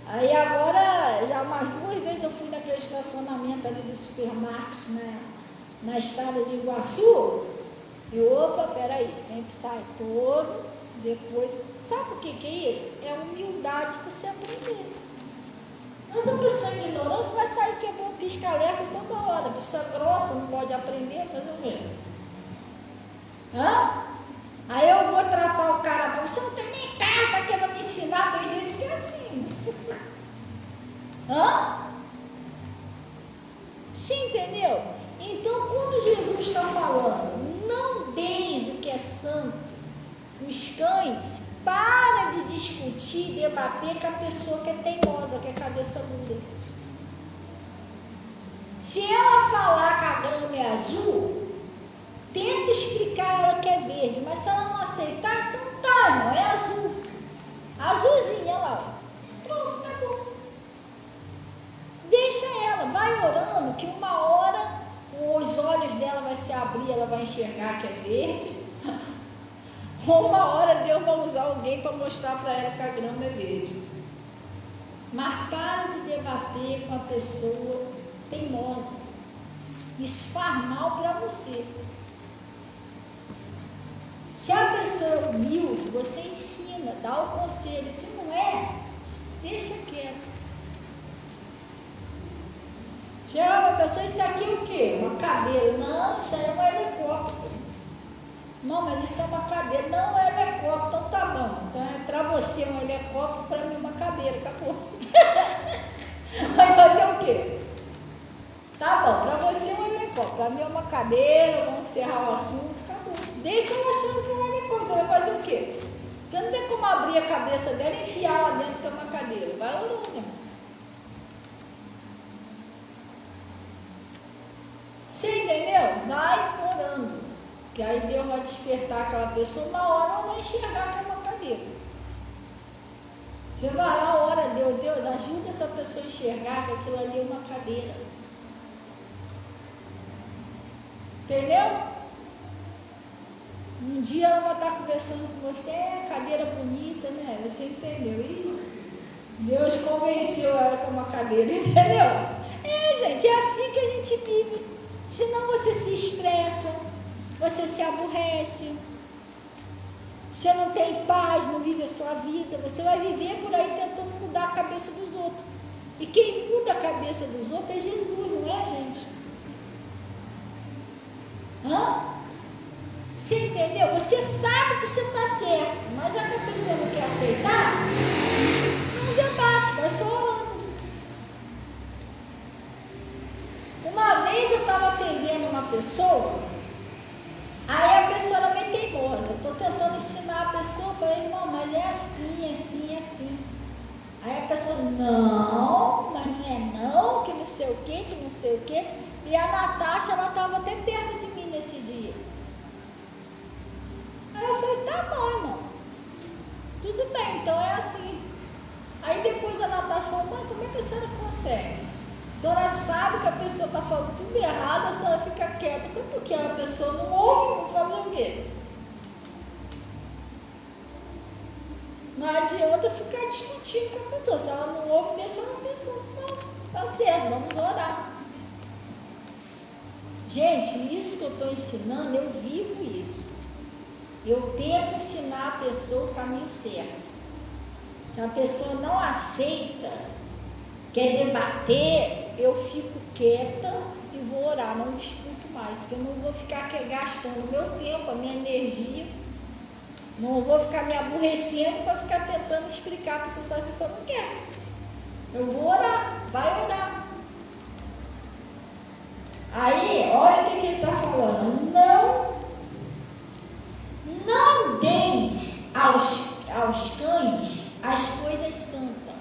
Aí agora, já mais 2 vezes eu fui naquele estacionamento ali do supermarket, na estrada de Iguaçu. E opa, peraí, sempre sai todo, depois... Sabe o que é isso? É humildade para você aprender. Mas a pessoa ignorante vai sair quebrando pisca-alerta toda hora. A pessoa grossa não pode aprender, fazer o quê? Hã? Aí eu vou tratar o cara, você não tem nem carro, tá querendo me ensinar, tem gente que é assim. Hã? Você entendeu? Então, quando Jesus está falando, não deis o que é santo, os cães, para de discutir, debater com a pessoa que é teimosa, que é cabeça dura. Se ela falar que a grama é azul, tenta explicar ela que é verde, mas se ela não aceitar, então tá, não é azul. Azulzinha lá, pronto, tá bom. Deixa ela, vai orando, que uma hora os olhos dela vai se abrir, ela vai enxergar que é verde. Uma hora Deus vai usar alguém para mostrar para ela que a grama é verde. Mas para de debater com a pessoa teimosa. Isso faz mal para você. Se a pessoa é humilde, você ensina, dá o conselho. Se não é, deixa quieto. Chega uma pessoa, isso aqui é o quê? Uma cadeira. Não, isso aí é um helicóptero. Não, mas isso é uma cadeira. Não, é helicóptero, então tá bom. Então é para você um helicóptero, para mim uma cadeira, acabou. Vai fazer o quê? Tá bom, para você um helicóptero, para mim é uma cadeira, vamos encerrar o assunto, acabou. Deixa eu achando que é um helicóptero, você vai fazer o quê? Você não tem como abrir a cabeça dela e enfiar lá dentro que é uma cadeira. Vai orando, irmão. Você entendeu? Vai orando. Que aí Deus vai despertar aquela pessoa, uma hora ela vai enxergar que é uma cadeira. Você vai lá, ora a Deus, Deus, ajuda essa pessoa a enxergar que aquilo ali é uma cadeira. Entendeu? Um dia ela vai estar conversando com você, cadeira bonita, né? Você entendeu? E Deus convenceu ela com uma cadeira, entendeu? É, gente, é assim que a gente vive. Senão você se estressa, você se aborrece, Você não tem paz, não vive a sua vida, você vai viver por aí tentando mudar a cabeça dos outros. E quem muda a cabeça dos outros é Jesus, não é, gente? Você entendeu? Você sabe que você está certo, mas já que a pessoa não quer aceitar, não debate, vai só orando. Uma vez eu estava atendendo uma pessoa, aí a pessoa era meio teimosa. Eu estou tentando ensinar a pessoa, eu falei, não, mas é assim, assim, assim. Aí a pessoa, não, mas não é não, que não sei o que, que não sei o que. E a Natasha, ela estava até perto de mim nesse dia. Aí eu falei, tá bom, irmão, tudo bem, então é assim. Aí depois a Natasha falou, mãe, como é que a senhora consegue? A senhora sabe que a pessoa está falando tudo errado, a senhora fica quieta. Eu falei, porque a pessoa não ouve, vou fazer o quê? Não adianta ficar discutindo com a pessoa. Se ela não ouve, deixa ela pensando, não, tá certo, vamos orar. Gente, isso que eu estou ensinando, eu vivo isso. Eu tento ensinar a pessoa o caminho certo. Se a pessoa não aceita, quer debater, eu fico quieta e vou orar, não discuto mais, porque eu não vou ficar aqui gastando o meu tempo, a minha energia, não vou ficar me aborrecendo para ficar tentando explicar para a pessoa, se a pessoa não quer. Eu vou orar, vai orar. Aí, olha o que ele está falando, não deis aos cães as coisas santas.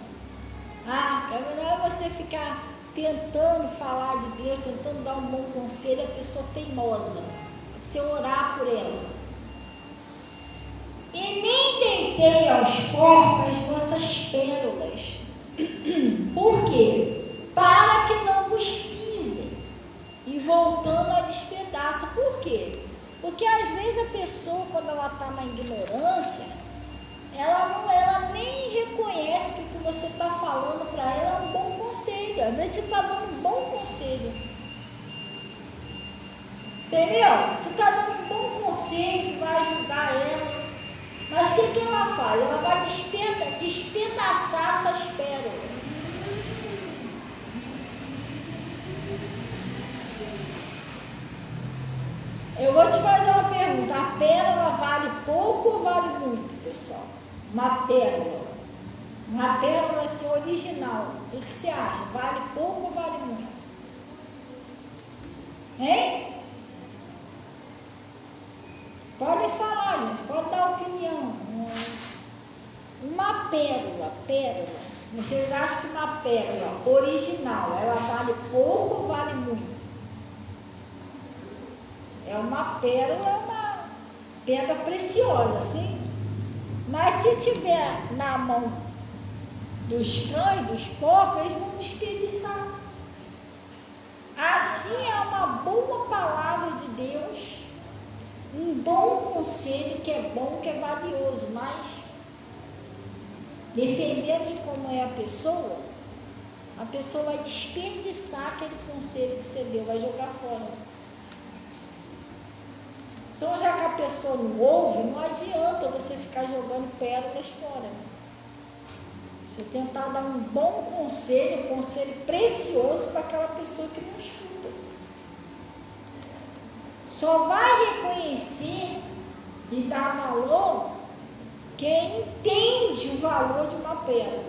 É melhor você ficar tentando falar de Deus, tentando dar um bom conselho, a pessoa teimosa. Você orar por ela. E nem deitei aos porcos as vossas pérolas. Por quê? Para que não vos pisem e voltando a despedaça. Por quê? Porque às vezes a pessoa, quando ela está na ignorância, ela nem reconhece que o que você está falando para ela é um bom conselho. Às vezes você está dando um bom conselho. Entendeu? Você está dando um bom conselho que vai ajudar ela. Mas o que ela faz? Ela vai despedaçar essas pérolas. Eu vou te fazer uma pergunta. A pérola vale pouco ou vale muito, pessoal? Uma pérola. Uma pérola assim, original. O que você acha? Vale pouco ou vale muito? Hein? Pode falar, gente. Pode dar opinião. Uma pérola. Vocês acham que uma pérola original, ela vale pouco ou vale muito? É uma pérola, uma pedra preciosa, assim. Mas se tiver na mão dos cães, dos porcos, eles vão desperdiçar. Assim é uma boa palavra de Deus, um bom conselho que é bom, que é valioso, mas dependendo de como é a pessoa vai desperdiçar aquele conselho que você deu, vai jogar fora. Então, já que a pessoa não ouve, não adianta você ficar jogando pérolas fora. Você tentar dar um bom conselho, um conselho precioso para aquela pessoa que não escuta. Só vai reconhecer e dar valor quem entende o valor de uma pérola.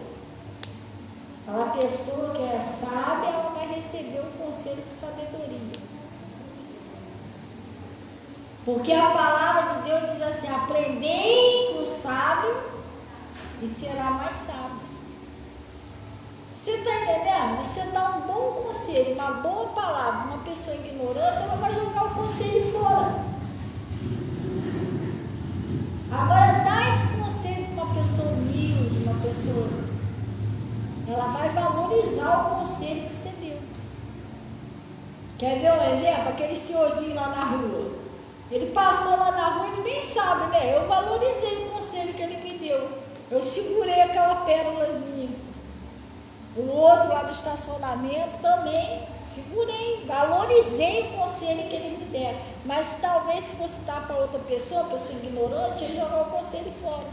Aquela pessoa que é sábia, ela vai receber um conselho de sabedoria. Porque a palavra de Deus diz assim, aprendei com o sábio e será mais sábio. Você está entendendo? Você dá um bom conselho, uma boa palavra, uma pessoa ignorante, ela vai jogar o conselho fora. Agora, dá esse conselho para uma pessoa humilde, uma pessoa, ela vai valorizar o conselho que você deu. Quer ver um exemplo? Aquele senhorzinho lá na rua. Ele passou lá na rua, ele nem sabe, né? Eu valorizei o conselho que ele me deu. Eu segurei aquela pérolazinha. O outro lá no estacionamento também segurei, valorizei o conselho que ele me der. Mas talvez se fosse dar para outra pessoa ignorante, ele jogar o conselho fora.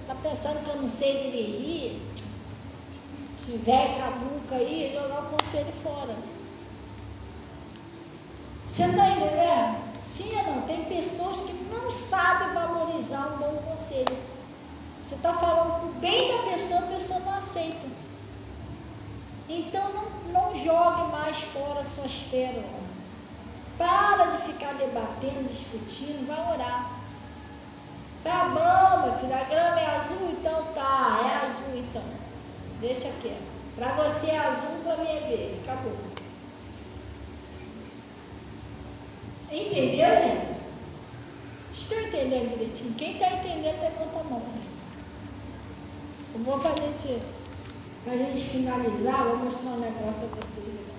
Tá pensando que eu não sei dirigir? Se tiver caduca aí, jogar o conselho fora. Você está entendendo? Sim ou não? Tem pessoas que não sabem valorizar um bom conselho. Você está falando o bem da pessoa, a pessoa não aceita. Então não jogue mais fora as suas pérolas. Para de ficar debatendo, discutindo, vai orar. Tá bom, meu filho, a grama é azul, então tá, é azul então. Deixa quieto. Para você é azul, para mim é verde. Acabou. Entendeu, gente? Estou entendendo direitinho? Quem está entendendo, levanta a mão. Eu vou para a gente finalizar, vou mostrar um negócio a vocês aqui.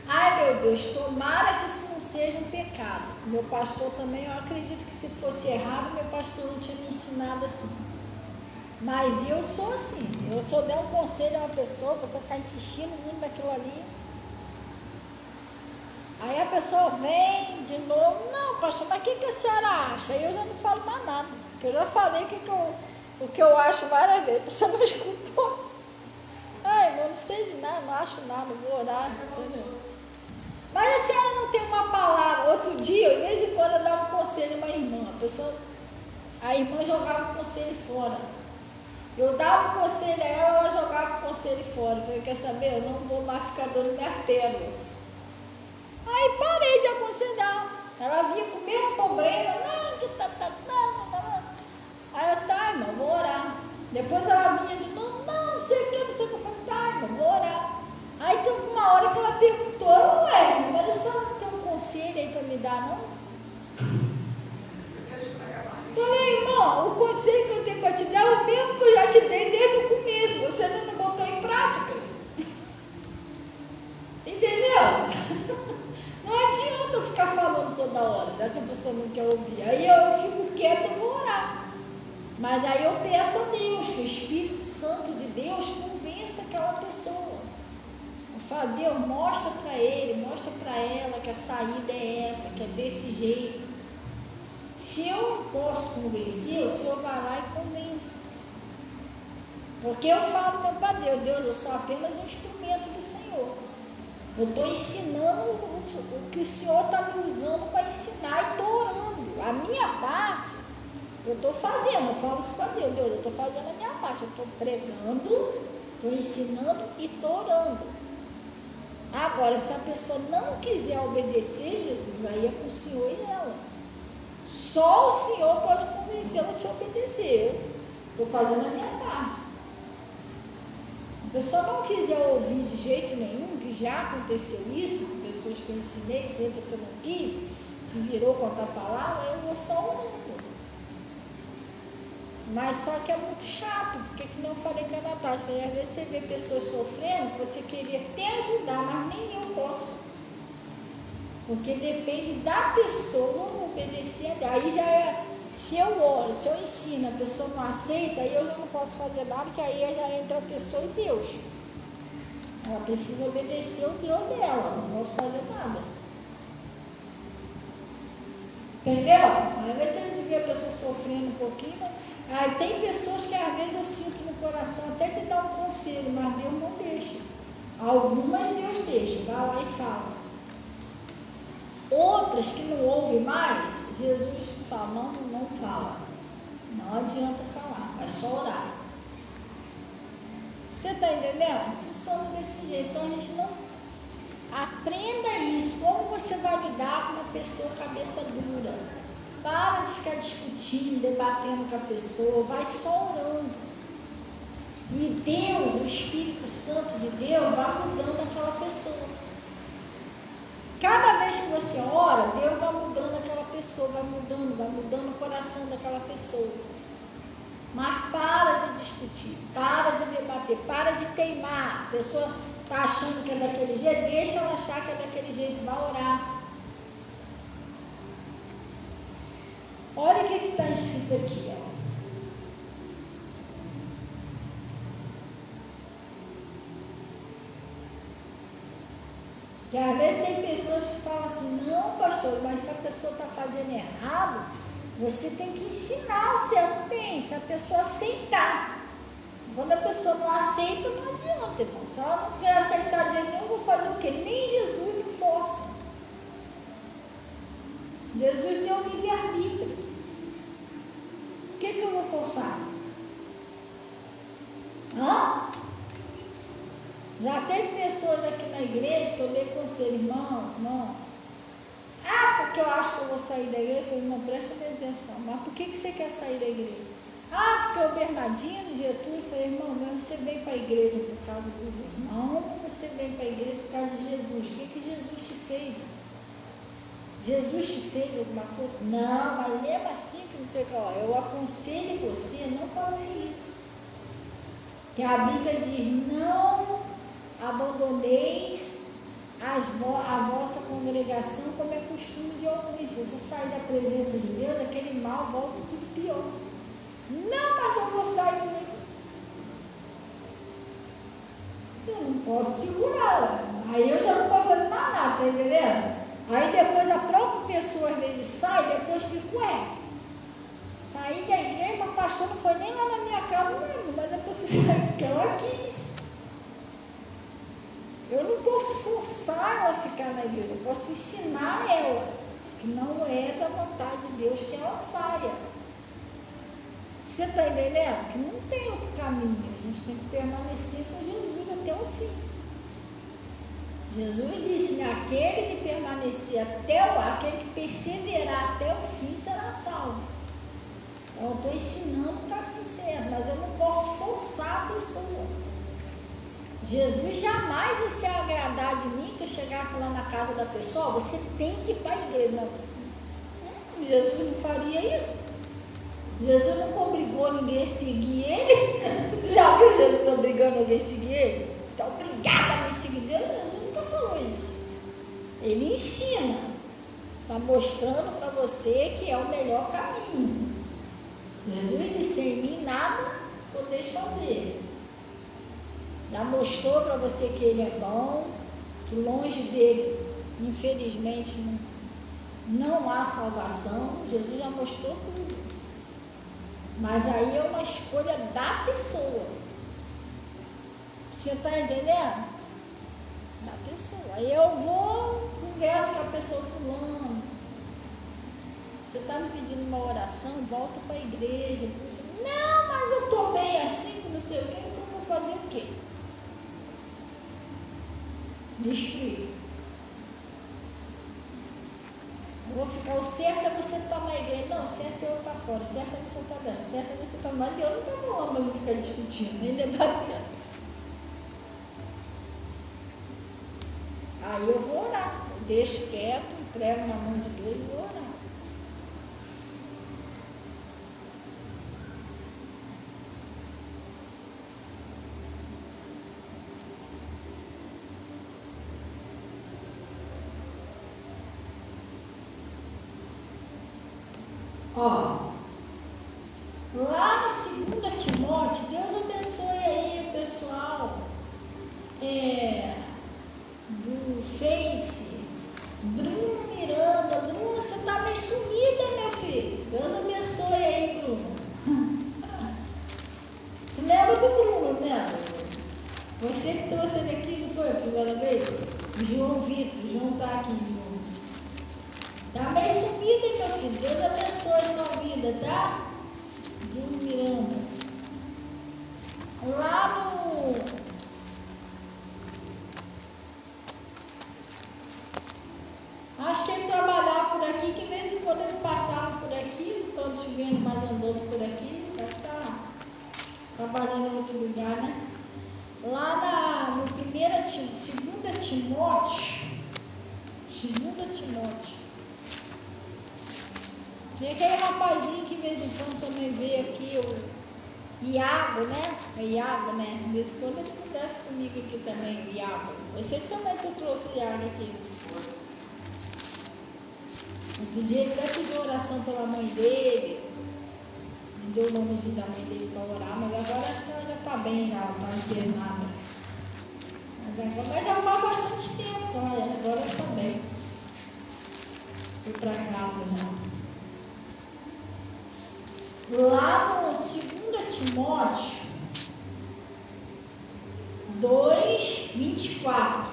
Ai, meu Deus, tomara que isso não seja um pecado. Meu pastor também, eu acredito que se fosse errado, meu pastor não tinha me ensinado assim. Mas eu sou assim. Eu só der um conselho a uma pessoa ficar insistindo muito naquilo ali. Aí a pessoa vem de novo, não, pastor, mas o que a senhora acha? Aí eu já não falo mais nada, porque eu já falei o que eu acho várias vezes, você não escutou. Ai, eu não sei de nada, não acho nada, vou orar, entendeu? Mas a senhora não tem uma palavra. Outro dia, de vez em quando eu dava um conselho a uma irmã, a irmã jogava o conselho fora. Eu dava um conselho a ela jogava o conselho fora. Eu falei, quer saber, eu não vou mais ficar dando minha pérola. Aí parei de aconselhar. Ela vinha com o mesmo problema, não, que tá. Aí eu, tá, irmão, vou orar. Depois ela vinha de novo, não sei o que. Eu falei, tá, irmão, vou orar. Aí teve uma hora que ela perguntou, ué, mas a senhora não tem um conselho aí para me dar, não? Falei, irmão, o conselho que eu tenho para te dar é o mesmo que eu já te dei desde o começo, você ainda não botou em prática. Entendeu? Não adianta eu ficar falando toda hora, já que a pessoa não quer ouvir. Aí eu fico quieta e vou orar. Mas aí eu peço a Deus, que o Espírito Santo de Deus convença aquela pessoa. Eu falo, Deus, mostra para ele, mostra para ela que a saída é essa, que é desse jeito. Se eu não posso convencer, o Senhor vai lá e convence. Porque eu falo para Deus, Deus, eu sou apenas um instrumento do Senhor. Eu estou ensinando o que o Senhor está me usando para ensinar e estou orando. A minha parte, eu estou fazendo, eu falo isso para Deus, Deus, eu estou fazendo a minha parte, eu estou pregando, estou ensinando e estou orando. Agora, se a pessoa não quiser obedecer, Jesus, aí é com o Senhor e ela. Só o Senhor pode convencê-la a te obedecer. Eu estou fazendo a minha parte. A pessoa não quiser ouvir de jeito nenhum, que já aconteceu isso, com pessoas que eu ensinei, se a pessoa não quis, se virou contra a palavra, eu vou só orando. Mas só que é muito chato, porque que não eu falei com a Natália, às vezes você vê pessoas sofrendo, que você queria até ajudar, mas nem eu posso. Porque depende da pessoa obedecer a Deus. Aí já é, se eu oro, se eu ensino, a pessoa não aceita, aí eu já não posso fazer nada, que aí já entra a pessoa e Deus. Ela precisa obedecer o Deus dela, não posso fazer nada. Entendeu? Às vezes a gente vê a pessoa sofrendo um pouquinho, aí tem pessoas que às vezes eu sinto no coração até de dar um conselho, mas Deus não deixa. Algumas Deus deixa, vai lá e fala. Outras que não ouvem mais, Jesus fala, não fala. Não adianta falar, é só orar. Você está entendendo? Funciona desse jeito. Então a gente não aprenda isso. Como você vai lidar com uma pessoa cabeça dura? Para de ficar discutindo, debatendo com a pessoa, vai só orando. E Deus, o Espírito Santo de Deus, vai mudando aquela pessoa. Cada vez que você ora, Deus vai mudando aquela pessoa, vai mudando o coração daquela pessoa. Mas para de discutir, para de debater, para de teimar. A pessoa está achando que é daquele jeito, deixa ela achar que é daquele jeito, vai orar. Olha o que está escrito aqui, ó. Porque às vezes tem pessoas que falam assim, não pastor, mas se a pessoa está fazendo errado, você tem que ensinar o certo. Tem, se a pessoa aceitar. Quando a pessoa não aceita, não adianta, irmão. Se ela não quer aceitar de nenhum, eu vou fazer o quê? Nem Jesus me força. Jesus deu livre-arbítrio. O que eu vou forçar? Hã? Já teve pessoas aqui na igreja que eu dei conselho, irmão. Porque eu acho que eu vou sair da igreja. Eu falei, irmão, presta bem atenção. Mas por que você quer sair da igreja? Porque o Bernardino, Getúlio, eu falei, irmão, você vem para a igreja por causa do irmão, você vem para a igreja por causa de Jesus. O que Jesus te fez, irmão? Jesus te fez alguma coisa? Não, mas mesmo assim que não sei o que, eu aconselho você, não falei isso. Que a Bíblia diz, não abandoneis a vossa congregação como é costume de alguns. Se você sair da presença de Deus, aquele mal volta tudo pior. Não, mas eu vou sair. Eu não posso segurar. Aí eu já não estou fazendo mais nada, tá entendendo? Aí depois a própria pessoa às vezes sai, depois fica, saí da igreja, mas pastor não foi nem lá na minha casa, não, mas eu preciso sair porque ela quis. Eu não posso forçar ela a ficar na igreja, eu posso ensinar ela que não é da vontade de Deus que ela saia. Você está entendendo? Que não tem outro caminho, a gente tem que permanecer com Jesus até o fim. Jesus disse, aquele que permanecer aquele que perseverar até o fim será salvo. Então eu estou ensinando o caminho certo, mas eu não posso forçar a pessoa. Jesus jamais vai se agradar de mim, que eu chegasse lá na casa da pessoa, você tem que ir para a igreja. Não. Jesus não faria isso. Jesus nunca obrigou ninguém a seguir ele. Tu já viu Jesus obrigando alguém a seguir ele? Está obrigado a me seguir. Jesus nunca falou isso. Ele ensina. Está mostrando para você que é o melhor caminho. Jesus disse, em mim nada podeis fazer. Já mostrou para você que ele é bom, que longe dele, infelizmente, não há salvação. Jesus já mostrou tudo. Mas aí é uma escolha da pessoa. Você está entendendo? Da pessoa. Aí eu vou, converso com a pessoa, fulano. Você está me pedindo uma oração, volta para a igreja. Não, mas eu estou bem assim, que não sei o quê, então eu vou fazer o quê? Me explica. Eu vou ficar, o certo é você estar na igreja. Não, o certo é eu estar fora, o certo é você estar dentro, o certo é você estar mais. Deus não está falando para eu ficar discutindo, nem debatendo. Aí eu vou orar, eu deixo quieto, entrego na mão de Deus e vou orar. Lá no 2 Timóteo, Deus abençoe aí o pessoal do Face, Bruno Miranda. Bruno, você está meio sumida, meu filho. Deus abençoe aí, Bruno. Tu lembra do Bruno, né? Você que trouxe ele aqui, não foi a primeira vez? O João Vitor, o João está aqui, João. Está meio sumida, meu filho. Deus abençoe sua vida, tá? Bruno Miranda. Lá no... Acho que ele trabalhava por aqui, que de vez em quando ele passava por aqui, estou te vendo mais andando por aqui, deve estar trabalhando em outro lugar, né? Lá no 2 Timóteo, tem aquele rapazinho que de vez em quando também veio aqui, o Iago, né? É Iago, né? De vez em quando ele conversa comigo aqui também, o Iago. Você também que eu trouxe o Iago aqui. Outro dia ele até pediu oração pela mãe dele, me deu o nomezinho da mãe dele para orar, mas agora acho que ela já está bem, já está internada. Mas já faz bastante tempo, agora eu também. Fui para casa já. Lá no 2 Timóteo 2:24.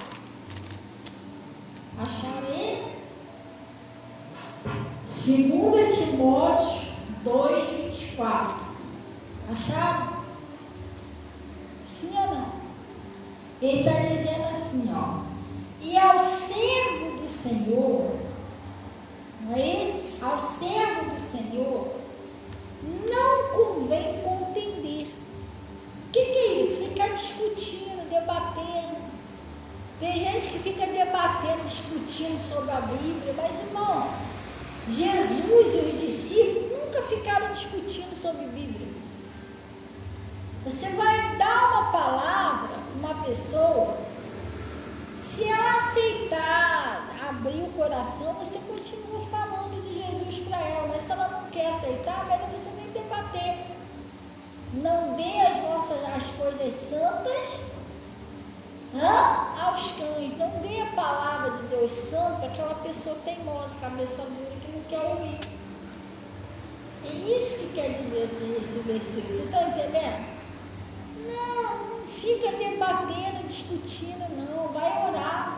Acharam aí? 2 Timóteo 2:24. Acharam? Sim ou não? Ele está dizendo assim, ó. E ao servo do Senhor, não é isso? Ao servo do Senhor, não convém contender. O que é isso? Ficar discutindo, debatendo. Tem gente que fica debatendo, discutindo sobre a Bíblia, mas, irmão, Jesus e os discípulos nunca ficaram discutindo sobre a Bíblia. Você vai dar uma palavra para uma pessoa, se ela aceitar, abrir o coração, você continua falando de Jesus para ela, mas se ela não quer aceitar, melhor você nem debater. Não dê as coisas santas aos cães. Não dê a palavra de Deus santa para aquela pessoa teimosa, cabeça dura, que não quer ouvir. É isso que quer dizer esse versículo. Você está entendendo? Não fica debatendo, discutindo, não. Vai orar.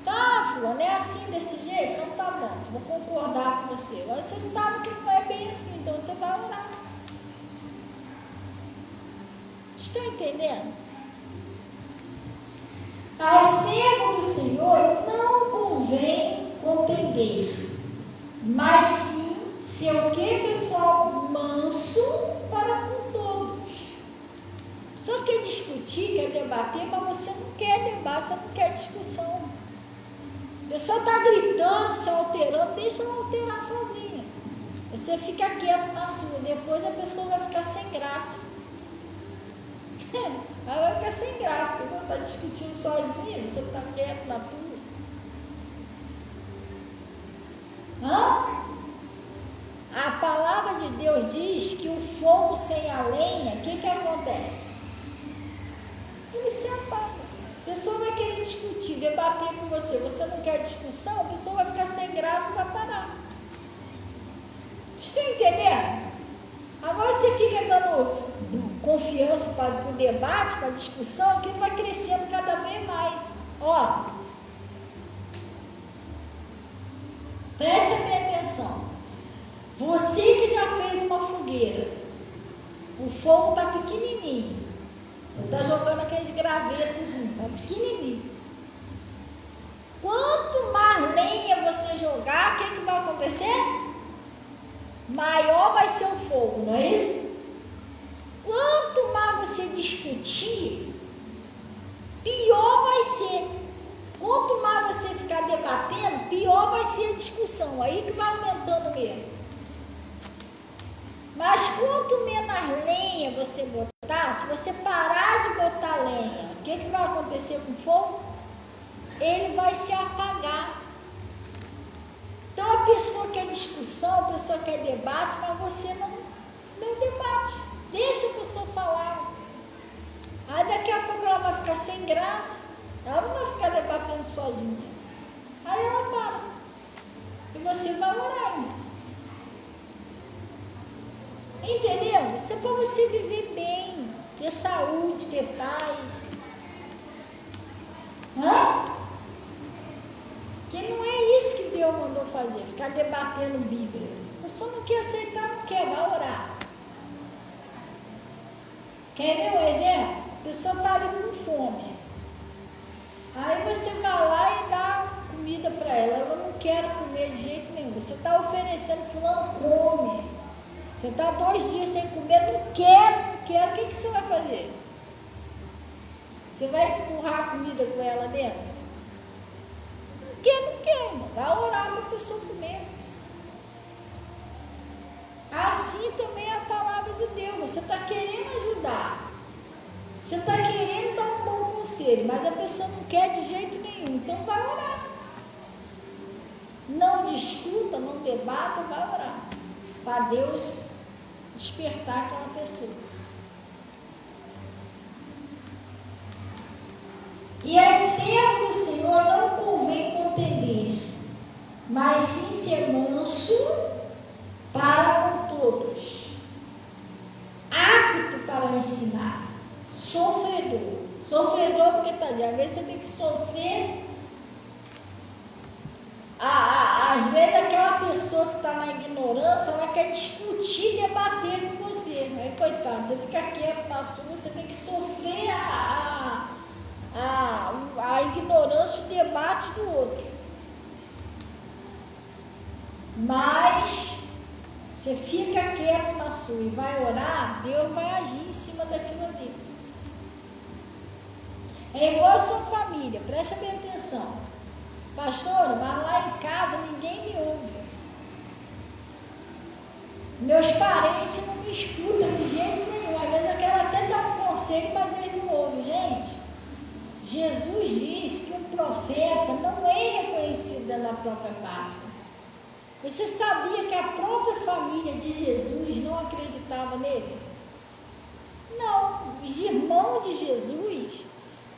Tá, fulano, é assim, desse jeito? Então tá bom, vou concordar com você. Mas você sabe que não é bem assim, então você vai orar. Estão entendendo? Ao servo do Senhor não convém contender, mas sim ser o que, pessoal? Manso para com todos. Só quer discutir, quer debater, mas você não quer debate, você não quer discussão. A pessoa está gritando, se alterando, deixa ela alterar sozinha. Você fica quieto na sua, depois a pessoa vai ficar sem graça. Ela vai ficar sem graça, porque ela está discutindo sozinha, você está quieto na tua. A palavra de Deus diz que o fogo sem a lenha, o que acontece? Ele se apaga. A pessoa vai querer discutir, debater com você. Você não quer discussão, a pessoa vai ficar sem graça e vai parar. Estão entendendo? Agora você fica dando confiança para o debate, para a discussão, que ele vai crescendo cada vez mais. Ó, preste bem atenção. Você que já fez uma fogueira, o fogo está pequenininho. Você está jogando aqueles gravetos, está pequenininho. Quanto mais lenha você jogar, o que vai acontecer? Maior vai ser o fogo, não é isso? Quanto mais você discutir, pior vai ser. Quanto mais você ficar debatendo, pior vai ser a discussão. Aí que vai aumentando mesmo. Mas quanto menos lenha você botar, se você parar de botar lenha, o que vai acontecer com o fogo? Ele vai se apagar. Então a pessoa quer discussão, a pessoa quer debate, mas você não debate. Deixa a pessoa falar. Aí daqui a pouco ela vai ficar sem graça. Ela não vai ficar debatendo sozinha. Aí ela para. E você vai orar ainda. Entendeu? Isso é para você viver bem, ter saúde, ter paz. Que não é isso que Deus mandou fazer, ficar debatendo Bíblia. A pessoa não quer aceitar, não quer, vai orar. Quer ver um exemplo? A pessoa está ali com fome. Aí você vai lá e dá comida para ela. Ela não quer comer de jeito nenhum. Você está oferecendo, fulano, come. Você está 2 dias sem comer, não quer. O que você vai fazer? Você vai empurrar a comida com ela dentro? Não quer, irmão. Vai orar para a pessoa comer. Assim também é a palavra de Deus. Você está querendo ajudar. Você está querendo dar um bom conselho, mas a pessoa não quer de jeito nenhum. Então vai orar. Não discuta, não debata, vai orar. Para Deus despertar aquela pessoa. mas sim ser manso para com todos, apto para ensinar, sofredor. Sofredor porque, tadinho, às vezes você tem que sofrer. Às vezes aquela pessoa que está na ignorância, ela quer discutir, debater com você. Aí, coitado, você fica quieto na sua, você tem que sofrer a ignorância, o debate do outro. Mas você fica quieto na sua e vai orar, Deus vai agir em cima daquilo ali. É igual a sua família, preste bem atenção. Pastor, mas lá em casa ninguém me ouve. Meus parentes não me escutam de jeito nenhum. Às vezes eu quero até dar um conselho, mas eles não ouvem. Gente, Jesus disse que um profeta não é reconhecido na própria pátria. Você sabia que a própria família de Jesus não acreditava nele? Não, os irmãos de Jesus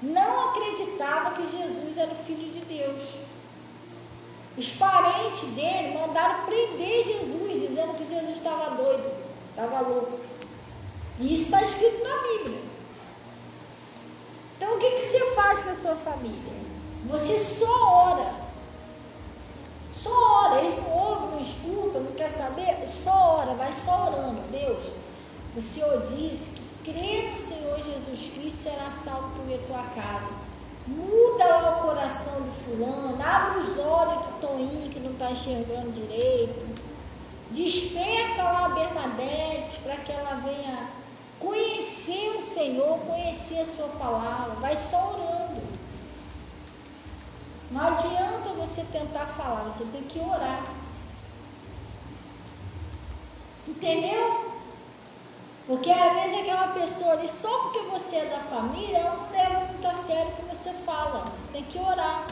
não acreditavam que Jesus era o Filho de Deus. Os parentes dele mandaram prender Jesus, dizendo que Jesus estava doido, estava louco. E isso está escrito na Bíblia. Então o que você faz com a sua família? Você só ora. Só ora, eles não ouvem, não escutam, não quer saber, só ora, vai só orando. Deus, o Senhor disse que crer no Senhor Jesus Cristo será salvo tu e a tua casa. Muda lá o coração do fulano, abre os olhos do Toninho que não está enxergando direito, desperta lá a Bernadette para que ela venha conhecer o Senhor, conhecer a sua palavra, vai só orando. Não adianta você tentar falar, você tem que orar. Entendeu? Porque às vezes aquela pessoa ali, só porque você é da família, ela não leva muito a sério o que você fala. Você tem que orar.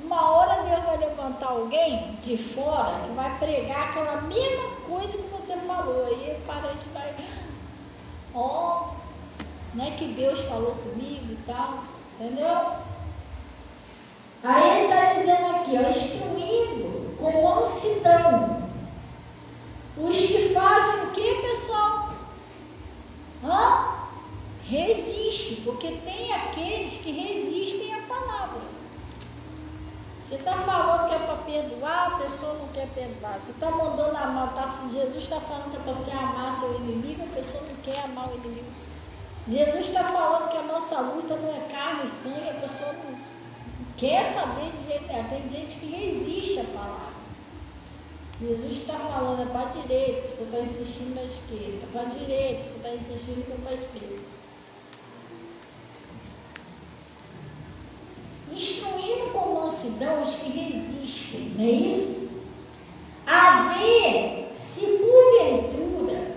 Uma hora Deus vai levantar alguém de fora que vai pregar aquela mesma coisa que você falou. Aí o parente vai, não é que Deus falou comigo e tal, entendeu? Aí ele está dizendo aqui, instruindo com mansidão os que fazem o que, pessoal? Resiste, porque tem aqueles que resistem à palavra. Você está falando que é para perdoar, a pessoa não quer perdoar. Você está mandando amar, Jesus está falando que é para você amar seu inimigo, a pessoa não quer amar o inimigo. Jesus está falando que a nossa luta não é carne e sangue, a pessoa não quer saber de jeito nenhum. Tem gente que resiste à palavra. Jesus está falando, é para a direita, você está insistindo na esquerda, é para a direita, você está insistindo para a esquerda. Instruindo com mansidão os que resistem, não é isso? A ver se porventura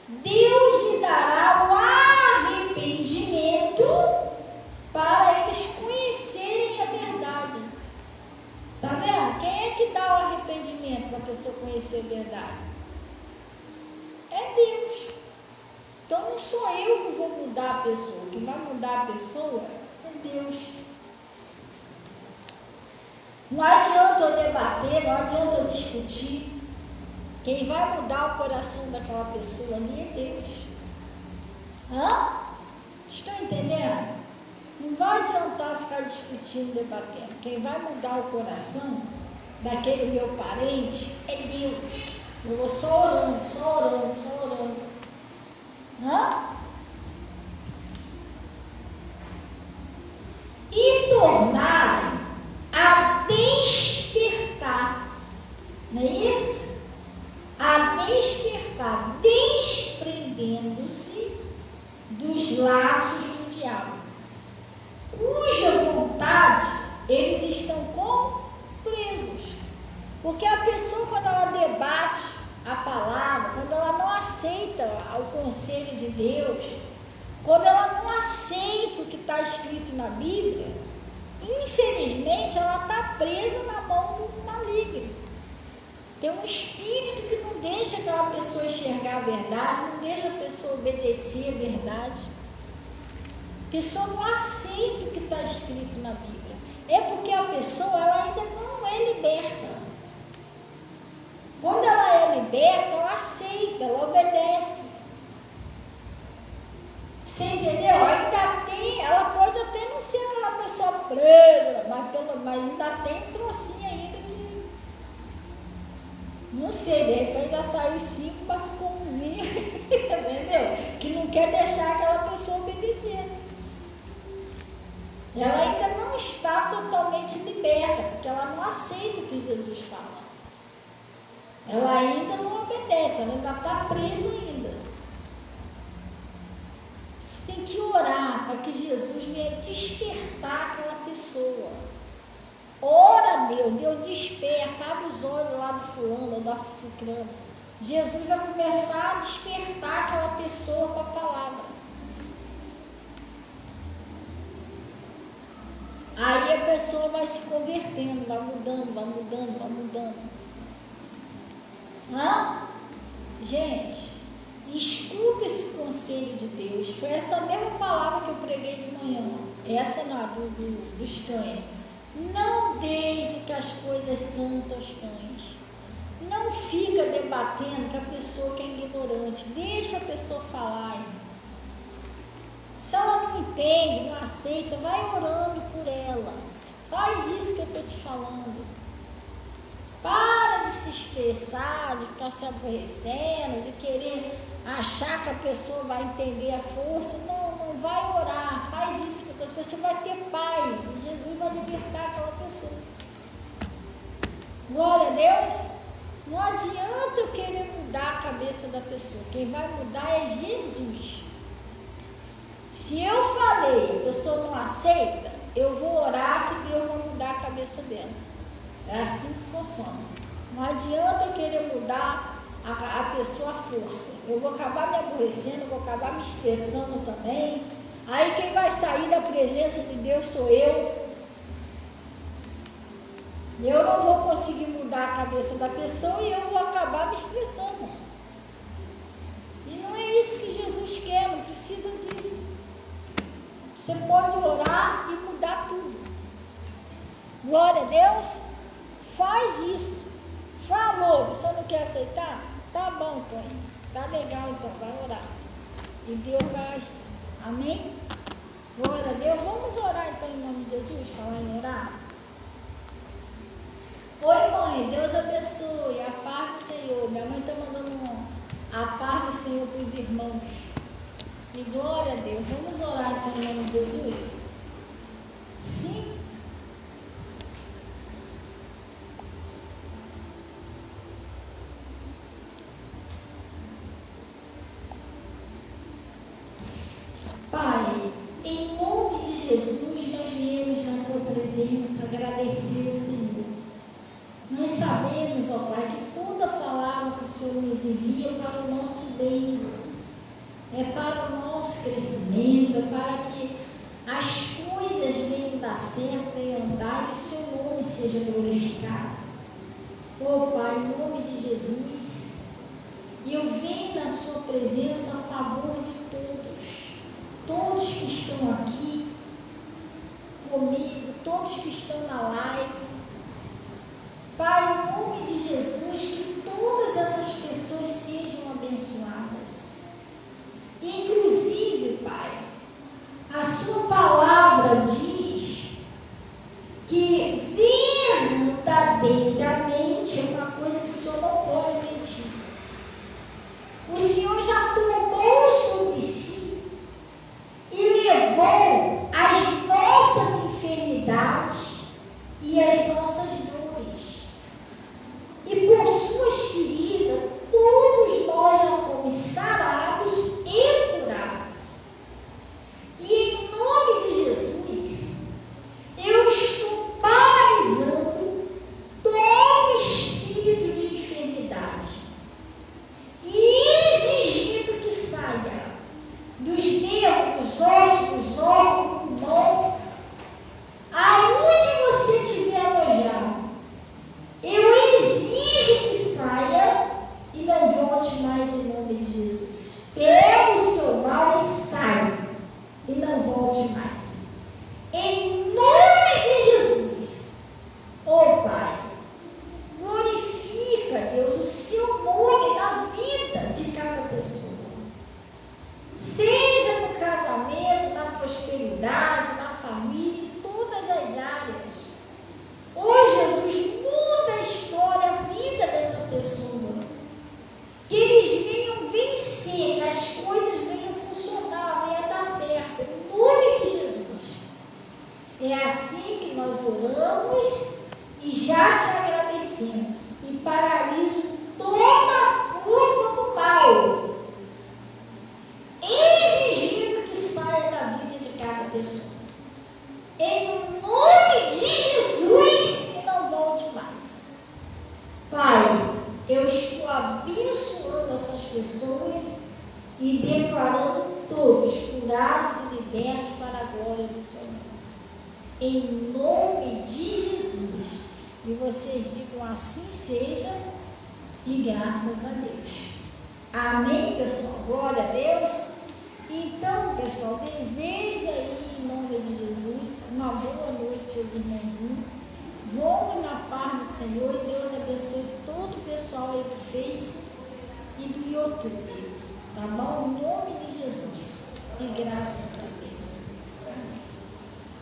Deus lhe dará o arrependimento para eles conhecerem a verdade. Tá vendo? Quem é que dá o arrependimento para a pessoa conhecer a verdade? É Deus. Então não sou eu que vou mudar a pessoa. Quem vai mudar a pessoa é Deus. Não adianta eu debater, não adianta eu discutir. Quem vai mudar o coração daquela pessoa ali é Deus. Estão entendendo? Não vai adiantar ficar discutindo, debatendo. Quem vai mudar o coração daquele meu parente é Deus. Eu vou só orando, só orando, só orando. E tornarem a despertar, não é isso? A despertar, desprendendo-se dos laços do diabo, cuja vontade eles estão como presos. Porque a pessoa, quando ela debate a palavra, quando ela não aceita o conselho de Deus, quando ela não aceita o que está escrito na Bíblia, infelizmente ela está presa na mão do maligno. Tem um espírito que não deixa aquela pessoa enxergar a verdade, não deixa a pessoa obedecer a verdade. A pessoa não aceita o que está escrito na Bíblia. É porque a pessoa ela ainda não é liberta. preso, mas ainda tem um trocinho ainda que, não sei, de repente já saiu 5, mas ficou umzinho, entendeu? Que não quer deixar aquela pessoa obedecer. Ela ainda não está totalmente liberta, porque ela não aceita o que Jesus fala. Ela ainda não obedece, ela ainda está presa ainda. Você tem que orar para que Jesus venha despertar aquela pessoa. Ora a Deus, Deus desperta, abre os olhos lá do fulano ou da ciclana. Jesus vai começar a despertar aquela pessoa com a palavra. Aí a pessoa vai se convertendo, vai mudando, vai mudando, vai mudando. Gente, escuta esse conselho de Deus. Foi essa mesma palavra que eu preguei de manhã. Essa dos cães. Não deis o que as coisas santas aos cães. Não fica debatendo com a pessoa que é ignorante. Deixa a pessoa falar. Se ela não entende, não aceita, vai orando por ela. Faz isso que eu estou te falando. Para de se estressar, de ficar se aborrecendo, de querer achar que a pessoa vai entender a força. Não vai orar. Faz isso que eu estou te falando. Você vai ter paz. E Jesus vai libertar aquela pessoa. Glória a Deus. Não adianta eu querer mudar a cabeça da pessoa. Quem vai mudar é Jesus. Se eu falei, a pessoa não aceita, eu vou orar que Deus vai mudar a cabeça dela. É assim que funciona. Não adianta eu querer mudar a pessoa à força. Eu vou acabar me aborrecendo, vou acabar me estressando também. Aí quem vai sair da presença de Deus sou eu. Eu não vou conseguir mudar a cabeça da pessoa e eu vou acabar me estressando. E não é isso que Jesus quer, não precisa disso. Você pode orar e mudar tudo. Glória a Deus. Faz isso. Falou, você não quer aceitar? Tá bom, Tony. Tá legal então, vai orar. E Deus vai agir. Amém? Glória a Deus. Vamos orar então em nome de Jesus, falar em orar. Oi, mãe, Deus abençoe, a paz do Senhor. Minha mãe está mandando a paz do Senhor para os irmãos. E glória a Deus. Vamos orar então em nome de Jesus? Sim. Pai, em nome de Jesus, nós viemos na Tua presença agradecer ao Senhor. Nós sabemos, ó Pai, que toda palavra que o Senhor nos envia é para o nosso bem, é para o nosso crescimento, é para que as coisas venham dar certo, venham andar e o Seu nome seja glorificado. Ó Pai, em nome de Jesus, eu venho na Sua presença a favor de todos que estão aqui comigo, todos que estão na live. Pai, em nome de Jesus, que todas essas pessoas sejam abençoadas. Inclusive, Pai, a Sua palavra diz que verdadeiramente é uma coisa que o Senhor não pode mentir. O Senhor já tomou sobre si e levou as nossas enfermidades e as nossas dores. E por Suas feridas, todos nós já fomos sarados e curados. assim que nós oramos e já te agradecemos e paraliso toda a força do mal, exigindo que saia da vida de cada pessoa. Em nome de Jesus, que não volte mais. Pai, eu estou abençoando essas pessoas e declarando todos curados e libertos para a glória do Senhor. Em nome de Jesus. E vocês digam assim seja e graças a Deus. Amém, pessoal? Glória a Deus. Então, pessoal, deseja aí em nome de Jesus uma boa noite, seus irmãozinhos. Vão na paz do Senhor e Deus abençoe todo o pessoal aí do Face e do YouTube. Tá bom? Em nome de Jesus. E graças a Deus.